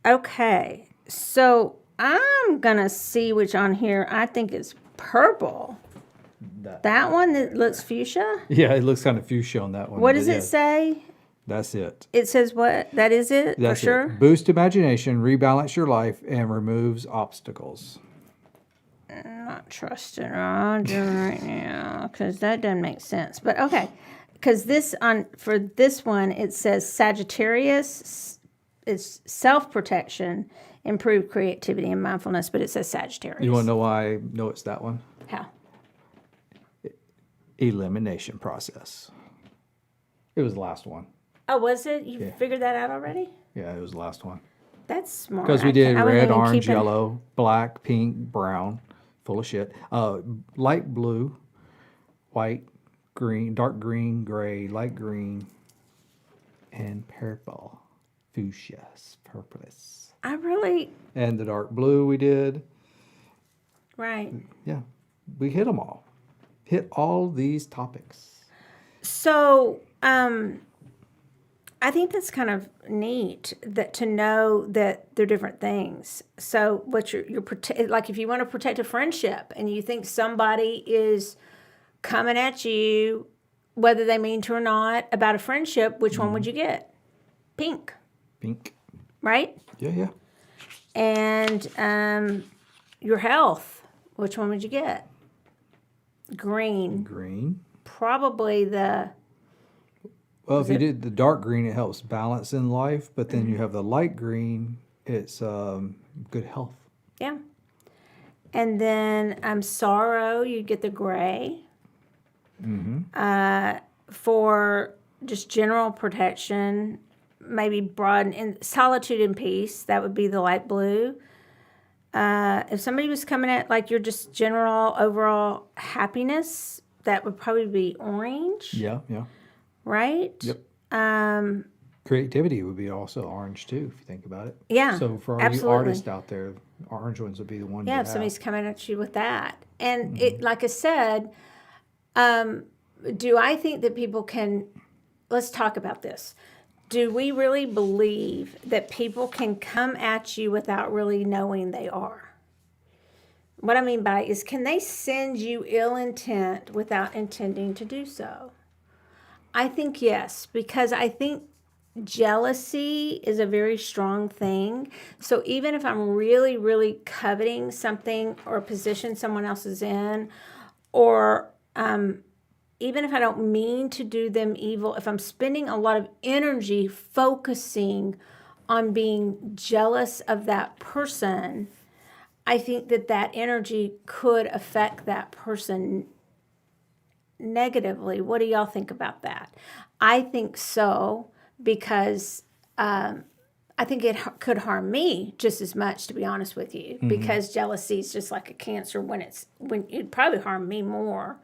Okay. So I'm going to see which on here I think is purple. That one that looks fuchsia? Yeah, it looks kind of fuchsia on that one. What but does it say? That's it. It says what? That is it That's for sure? it. Boost imagination, rebalance your life, and removes obstacles. I'm not trusting Roger right now because that doesn't make sense. But okay, because for this one it says Sagittarius is self-protection, improved creativity and mindfulness, but it says Sagittarius. You want to know why I know it's that one? How? Elimination process. It was the last one. Oh, was it? You figured that out already? Yeah, it was the last one. That's smart. Because we did I wasn't red, even orange, keeping- yellow, black, pink, brown, full of shit. Light blue, white, green, dark green, gray, light green, and purple. Fuchsia, purplish. I really, And the dark blue we did. right. Yeah, we hit them all. Hit all these topics. So, I think that's kind of neat that to know that they're different things. So, what you're like if you want to protect a friendship and you think somebody is coming at you, whether they mean to or not, about a friendship, which one would you get? Pink, Pink. right? Yeah, yeah. And your health, which one would you get? Green. Green. Probably the Well, if you did the dark green, it helps balance in life. But then you have the light green, it's good health. yeah. And then sorrow, you get the gray. For just general protection, maybe broaden in solitude and peace, that would be the light blue. If somebody was coming at like your just general overall happiness, that would probably be orange, Yeah, yeah. right? Yep. Creativity would be also orange too, if you think about it. Yeah, So for all absolutely. you artists out there, orange ones would be the one. Yeah, to if somebody's have. coming at you with that. And it, like I said, do I think that people can, let's talk about this. Do we really believe that people can come at you without really knowing they are? What I mean by is, can they send you ill intent without intending to do so? I think yes, because I think jealousy is a very strong thing. So even if I'm really, really coveting something or a position someone else is in, or even if I don't mean to do them evil, if I'm spending a lot of energy focusing on being jealous of that person, I think that that energy could affect that person negatively. What do y'all think about that? I think so, because I think it could harm me just as much, to be honest with you, because jealousy is just like a cancer when it'd probably harm me more,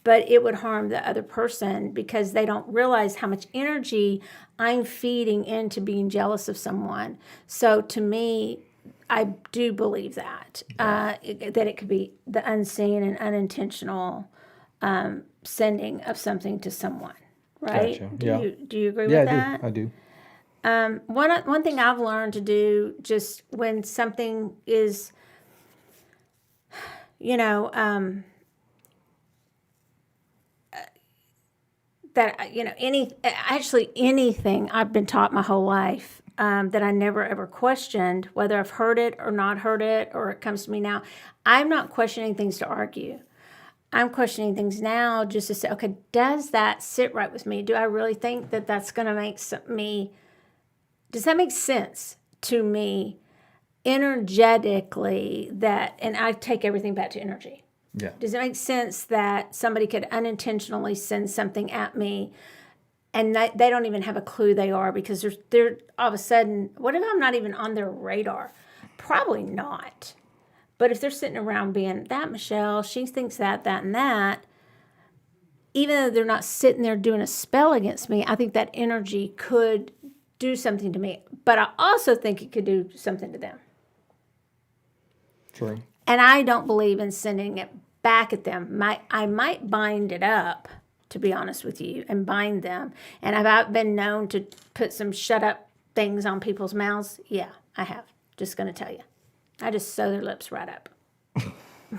but it would harm the other person because they don't realize how much energy I'm feeding into being jealous of someone. So to me, I do believe that, that it could be the unseen and unintentional sending of something to someone, right? Gotcha. Do you agree Yeah, with that? I do. One thing I've learned to do, just when something is, anything I've been taught my whole life, that I never ever questioned, whether I've heard it or not heard it, or it comes to me now. I'm not questioning things to argue. I'm questioning things now just to say, okay, does that sit right with me? Do I really think that that's going to make me, does that make sense to me energetically, that, and I take everything back to energy. Yeah. Does it make sense that somebody could unintentionally send something at me and they don't even have a clue they are because they're all of a sudden, what if I'm not even on their radar? Probably not. But if they're sitting around being, that Michelle, she thinks that, and that, even though they're not sitting there doing a spell against me, I think that energy could do something to me. But I also think it could do something to them. True. And I don't believe in sending it back at them. I might bind it up, to be honest with you, and bind them. And have I been known to put some shut up things on people's mouths? Yeah, I have. Just going to tell you. I just sew their lips right up.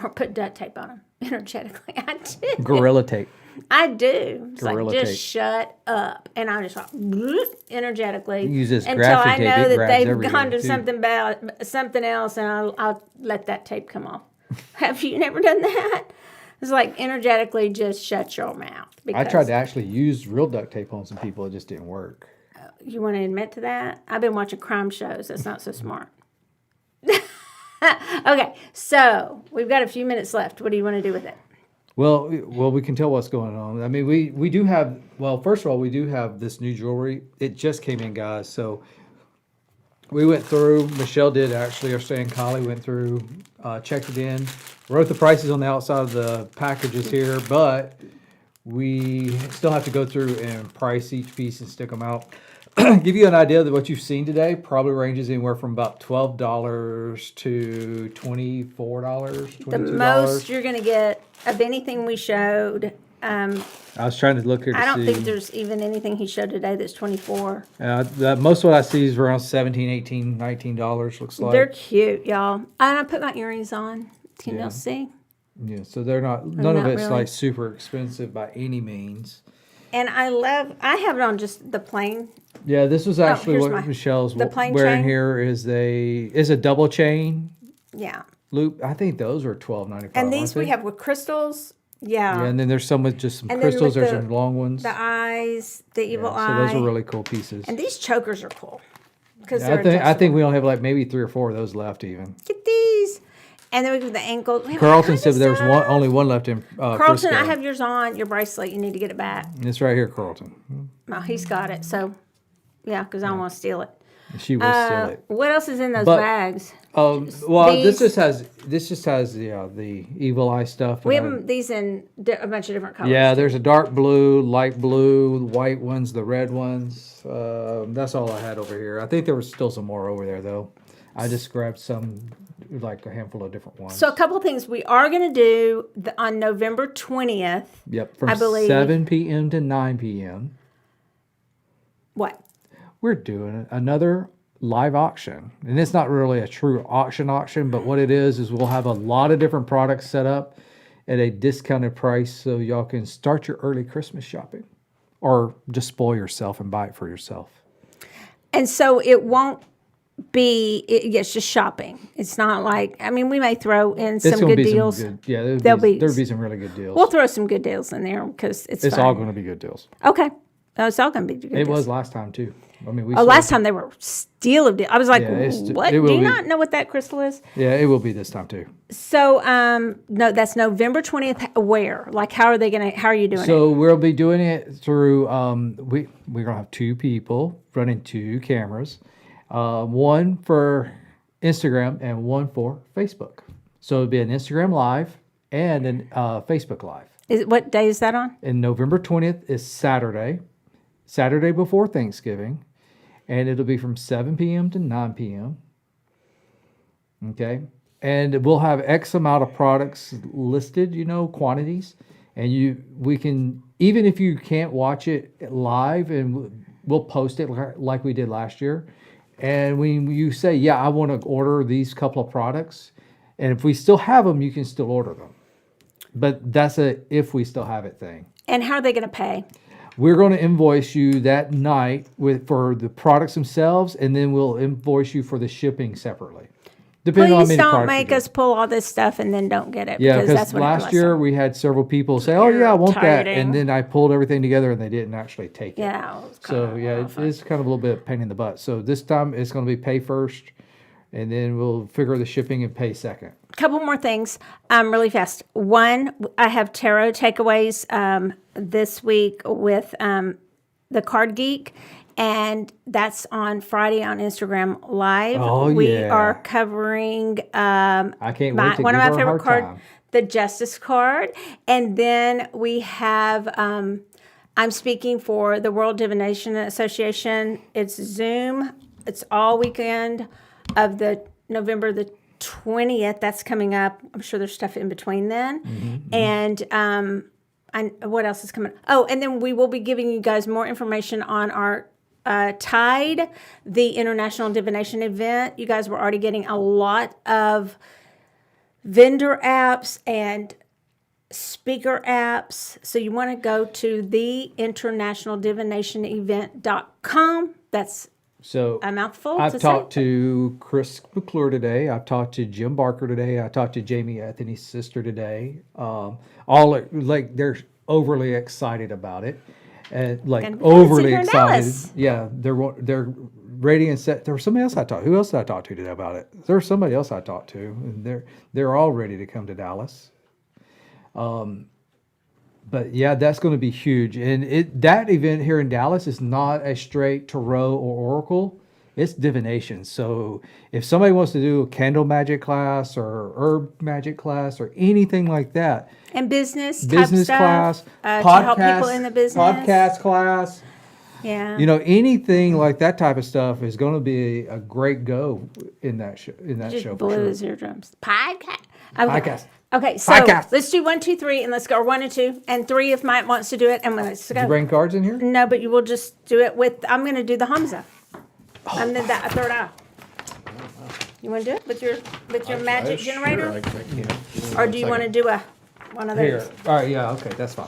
Or put duct tape on them energetically. I do. Gorilla tape. I do. It's Gorilla like, just tape. shut up. And I just like, bloop, energetically. You use this until graphic I tape, know it that grabs they've everything, gone to too. something else, and I'll let that tape come off. Have you never done that? It's like energetically just shut your mouth. I tried to actually use real duct tape on some people. It just didn't work. You want to admit to that? I've been watching crime shows. That's not so smart. Okay, so we've got a few minutes left. What do you want to do with it? Well, we can tell what's going on. I mean, we do have. Well, first of all, we do have this new jewelry. It just came in, guys. So we went through. Michelle did actually. Our Stan Collie went through, checked it in, wrote the prices on the outside of the packages here, but we still have to go through and price each piece and stick them out. Give you an idea that what you've seen today probably ranges anywhere from about $12 to $24, $22. The most you're going to get of anything we showed. I was trying to look here to see. I don't think there's even anything he showed today that's 24. Most of what I see is around $17, $18, $19, looks like. They're cute, y'all. And I put my earrings on. Can y'all see? Yeah, so they're none of not it's really. like super expensive by any means. And I have it on just the plain. Yeah, this was actually here's what my- Michelle's the plain wearing chain? here is a double chain Yeah. loop. I think those are $12.95. And these aren't we they? have with crystals. Yeah. Yeah, and then there's some with just some And then crystals. with There's some long ones. The eyes, the evil So eye. those are really cool pieces. And these chokers are cool. Because I they're think we only have like maybe 3 or 4 of those left even. Get these. And then we have the ankle. We have all Carlton kinds said of there was stuff. only one left in Carlton, Frisco. I have yours on, your bracelet. You need to get it back. It's right here, Carlton. Well, he's got it. So, yeah, because I don't want to steal it. She will steal it. What else is in those But- bags? Well, these- this just has the evil eye stuff. We and have these in a bunch of different colors. yeah, there's a dark blue, light blue, the white ones, the red ones. That's all I had over here. I think there was still some more over there though. I just grabbed some, like a handful of different ones. So a couple of things we are going to do on November 20th. Yep, from I believe. 7 p.m. to 9 p.m. What? We're doing another live auction. And it's not really a true auction, but what it is we'll have a lot of different products set up at a discounted price so y'all can start your early Christmas shopping or just spoil yourself and buy it for yourself. And so it won't be, it's just shopping. It's not like, I mean, we may throw in some gonna good be deals. some good, yeah, There'll there'll be some really good deals. We'll throw some good deals in there because it's It's fun. all going to be good deals. Okay. Oh, it's all going to be good It deals. was last time too. I mean, we Oh, last time they were steal of deals. I was like, Yeah, what? it Do will you be. not know what that crystal is? Yeah, it will be this time too. So, no, that's November 20th. Where? Like, how are you doing it? So we'll be doing it through. We're gonna have 2 people running 2 cameras, one for Instagram and one for Facebook. So it'll be an Instagram live and an Facebook live. What day is that on? And November 20th is Saturday before Thanksgiving, and it'll be from 7 p.m. to 9 p.m. Okay, and we'll have X amount of products listed, quantities, and we can, even if you can't watch it live, and we'll post it like we did last year. And when you say, yeah, I want to order these couple of products, and if we still have them, you can still order them. But that's a if we still have it thing. And how are they going to pay? We're going to invoice you that night for the products themselves, and then we'll invoice you for the shipping separately. Depending on how Please many don't products make you get. us pull all this stuff and then don't get it. Yeah, because that's because what happened last year time. we had several people say, "Oh yeah, I want that," Irritating. and then I pulled everything together and they didn't actually take it. Yeah. So yeah, it's kind of a little bit of a pain in the butt. So this time it's going to be pay first, and then we'll figure the shipping and pay second. Couple more things, really fast. One, I have tarot takeaways this week with the Card Geek, and that's on Friday on Instagram Live. Oh, we yeah. are covering I can't wait to one give of her my a favorite hard cards, time. the Justice card, and then we have. I'm speaking for the World Divination Association. It's Zoom. It's all weekend of the November the 20th. That's coming up. I'm sure there's stuff in between then. And what else is coming? Oh, and then we will be giving you guys more information on our Tide, the International Divination event. You guys were already getting a lot of vendor apps and speaker apps. So you want to go to the internationaldivinationevent.com. That's So a mouthful. I've to talked say. to Chris McClure today. I've talked to Jim Barker today. I talked to Jamie Anthony's sister today. They're overly excited about it, and Gonna be overly here in excited. Dallas. Yeah, they're ready and set. There was somebody else I talked. Who else did I talk to today about it? There was somebody else I talked to, and they're all ready to come to Dallas. But yeah, that's going to be huge. And that event here in Dallas is not a straight tarot or oracle. It's divination. So if somebody wants to do a candle magic class or herb magic class or anything like that, And business business type class, stuff to help people in the business. podcast class, Yeah. anything like that type of stuff is going to be a great go in that show. Just For blew sure. his eardrums. Podcast. Okay. Podcast. Okay, so Podcast. let's do 1, 2, 3, and let's go. Or 1 and 2, and 3 if Mike wants to do it. And let's Did you go. bring cards in here? No, but you will just do it with. I'm going to do the Hamza. And then that third eye. You want to do it with your magic generator, or do you want to do one of those? Here. All right. Yeah. Okay. That's fine.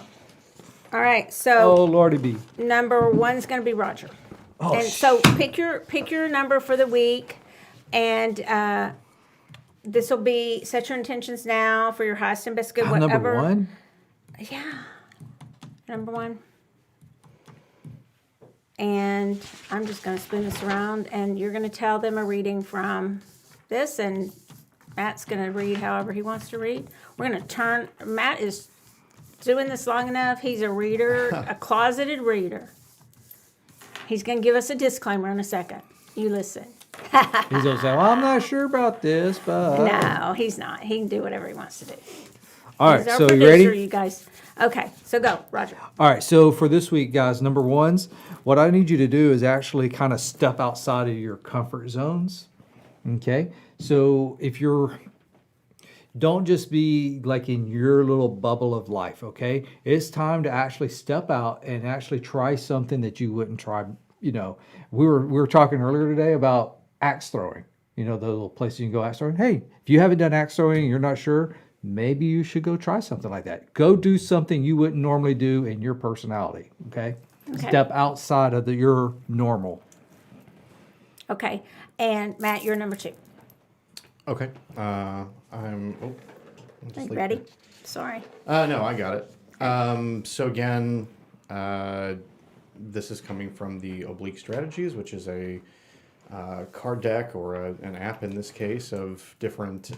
All right. So Oh Lordy B. number 1's going to be Roger. Oh, And so pick your number for the week, and this will be set your intentions now for your highest and best good. I'm Whatever. number 1. Yeah, number 1. And I'm just going to spin this around, and you're going to tell them a reading from this, and Matt's going to read however he wants to read. We're going to turn. Matt is doing this long enough. He's a reader, a closeted reader. He's going to give us a disclaimer in a second. You listen. He's gonna say, "Well, I'm not sure about this, but." No, he's not. He can do whatever he wants to do. All right. He's our So you producer, ready? you guys. Okay, so go, Roger. All right. So for this week, guys, number 1s, what I need you to do is actually kind of step outside of your comfort zones. Okay. So don't just be like in your little bubble of life. Okay. It's time to actually step out and actually try something that you wouldn't try. We were talking earlier today about axe throwing. The little places you can go axe throwing. Hey, if you haven't done axe throwing and you're not sure, maybe you should go try something like that. Go do something you wouldn't normally do in your personality. Okay. Step outside of your normal. Okay, and Matt, you're number 2. Okay. I'm just Ready? leaving. Sorry. No, I got it. So again, this is coming from the Oblique Strategies, which is a card deck or an app in this case of different,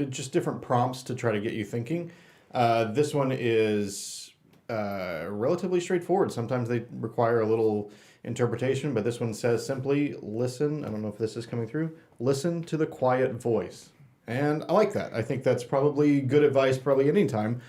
just different prompts to try to get you thinking. This one is relatively straightforward. Sometimes they require a little interpretation, but this one says simply listen. I don't know if this is coming through. Listen to the quiet voice. And I like that. I think that's probably good advice probably any time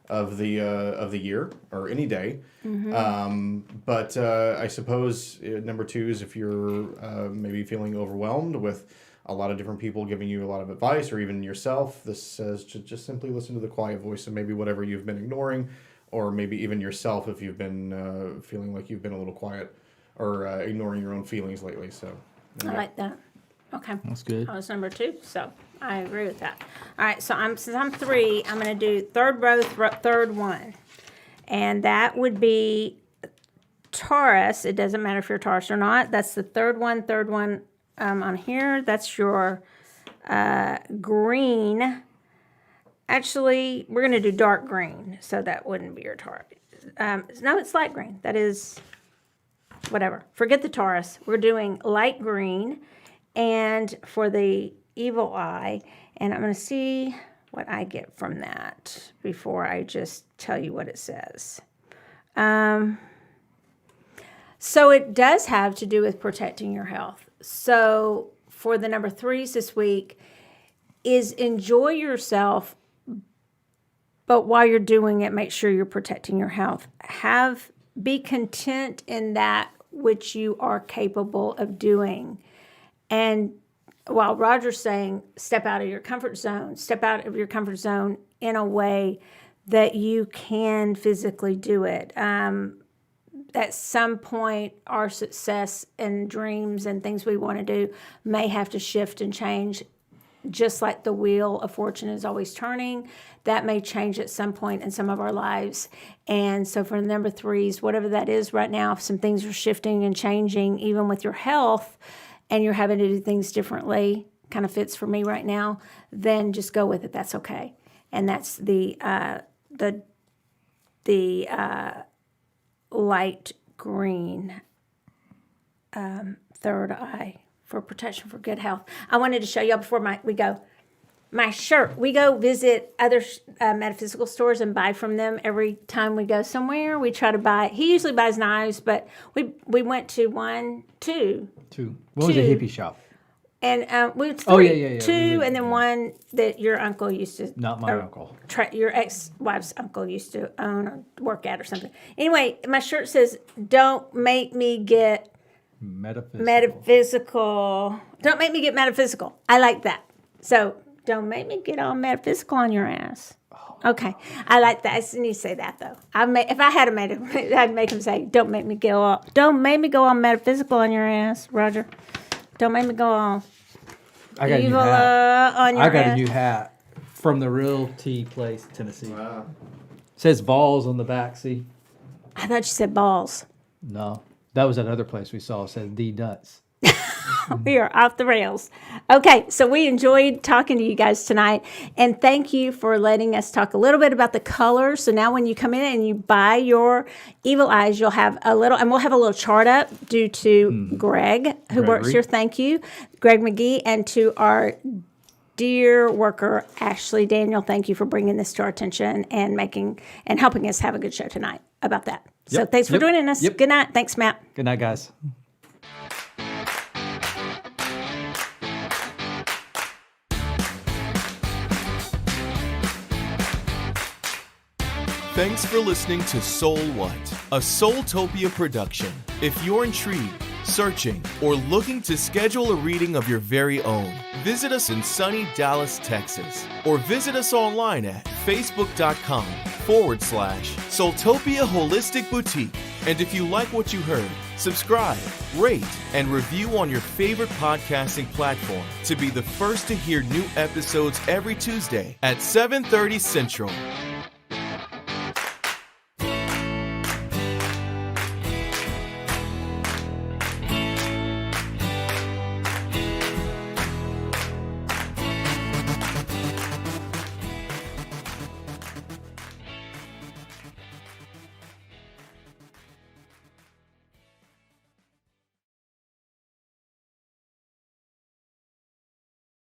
of the year or any day. But I suppose number 2 is if you're maybe feeling overwhelmed with a lot of different people giving you a lot of advice, or even yourself, this says to just simply listen to the quiet voice of maybe whatever you've been ignoring, or maybe even yourself if you've been feeling like you've been a little quiet or ignoring your own feelings lately. So I like that. Okay. That's good. That was number 2, so I agree with that. All right, so since I'm 3, I'm going to do third row, third one. And that would be Taurus. It doesn't matter if you're Taurus or not. That's the third one on here. That's your green. Actually, we're going to do dark green, so that wouldn't be your Taurus. No, it's light green. That is whatever. Forget the Taurus. We're doing light green. and for the evil eye. And I'm going to see what I get from that before I just tell you what it says. So it does have to do with protecting your health. So for the number 3s this week is enjoy yourself, but while you're doing it, make sure you're protecting your health. Be content in that which you are capable of doing. And while Roger's saying, step out of your comfort zone in a way that you can physically do it. At some point, our success and dreams and things we want to do may have to shift and change. Just like the wheel of fortune is always turning, that may change at some point in some of our lives. And so for the number 3s, whatever that is right now, if some things are shifting and changing, even with your health, and you're having to do things differently, kind of fits for me right now, then just go with it. That's okay. And that's the light green third eye for protection for good health. I wanted to show y'all before we go. My shirt. We go visit other metaphysical stores and buy from them every time we go somewhere. We try to buy. He usually buys knives, but we went to two. One was a hippie shop. And we went to 3. Oh, yeah. Two, and then one that your uncle used to. Not my uncle. Your ex-wife's uncle used to own or work at or something. Anyway, my shirt says, "Don't make me get metaphysical. Don't make me get metaphysical." I like that. So don't make me get all metaphysical on your ass. Okay, I like that. I need to say that though. If I had a I'd make him say, "Don't make me go all metaphysical on your ass, Roger. Don't make me go all I got evil a new hat. on your I got ass." a new hat from the Real Tea Place, Tennessee. Wow. Says balls on the back. See? I thought you said balls. No, that was that other place we saw. It said D nuts. We are off the rails. Okay, so we enjoyed talking to you guys tonight, and thank you for letting us talk a little bit about the colors. So now when you come in and you buy your evil eyes, you'll have a little, and we'll have a little chart up due to Greg, who works here. Thank you, Greg McGee, and to our dear worker, Ashley Daniel. Thank you for bringing this to our attention and helping us have a good show tonight about that. So thanks for joining us. Yep. Good night. Thanks, Matt. Good night, guys. Thanks for listening to SoulWhat, a Soultopia production. If you're intrigued, searching, or looking to schedule a reading of your very own, visit us in sunny Dallas, Texas, or visit us online at facebook.com/Soultopia Holistic Boutique. And if you like what you heard, subscribe, rate, and review on your favorite podcasting platform to be the first to hear new episodes every Tuesday at 7:30 Central.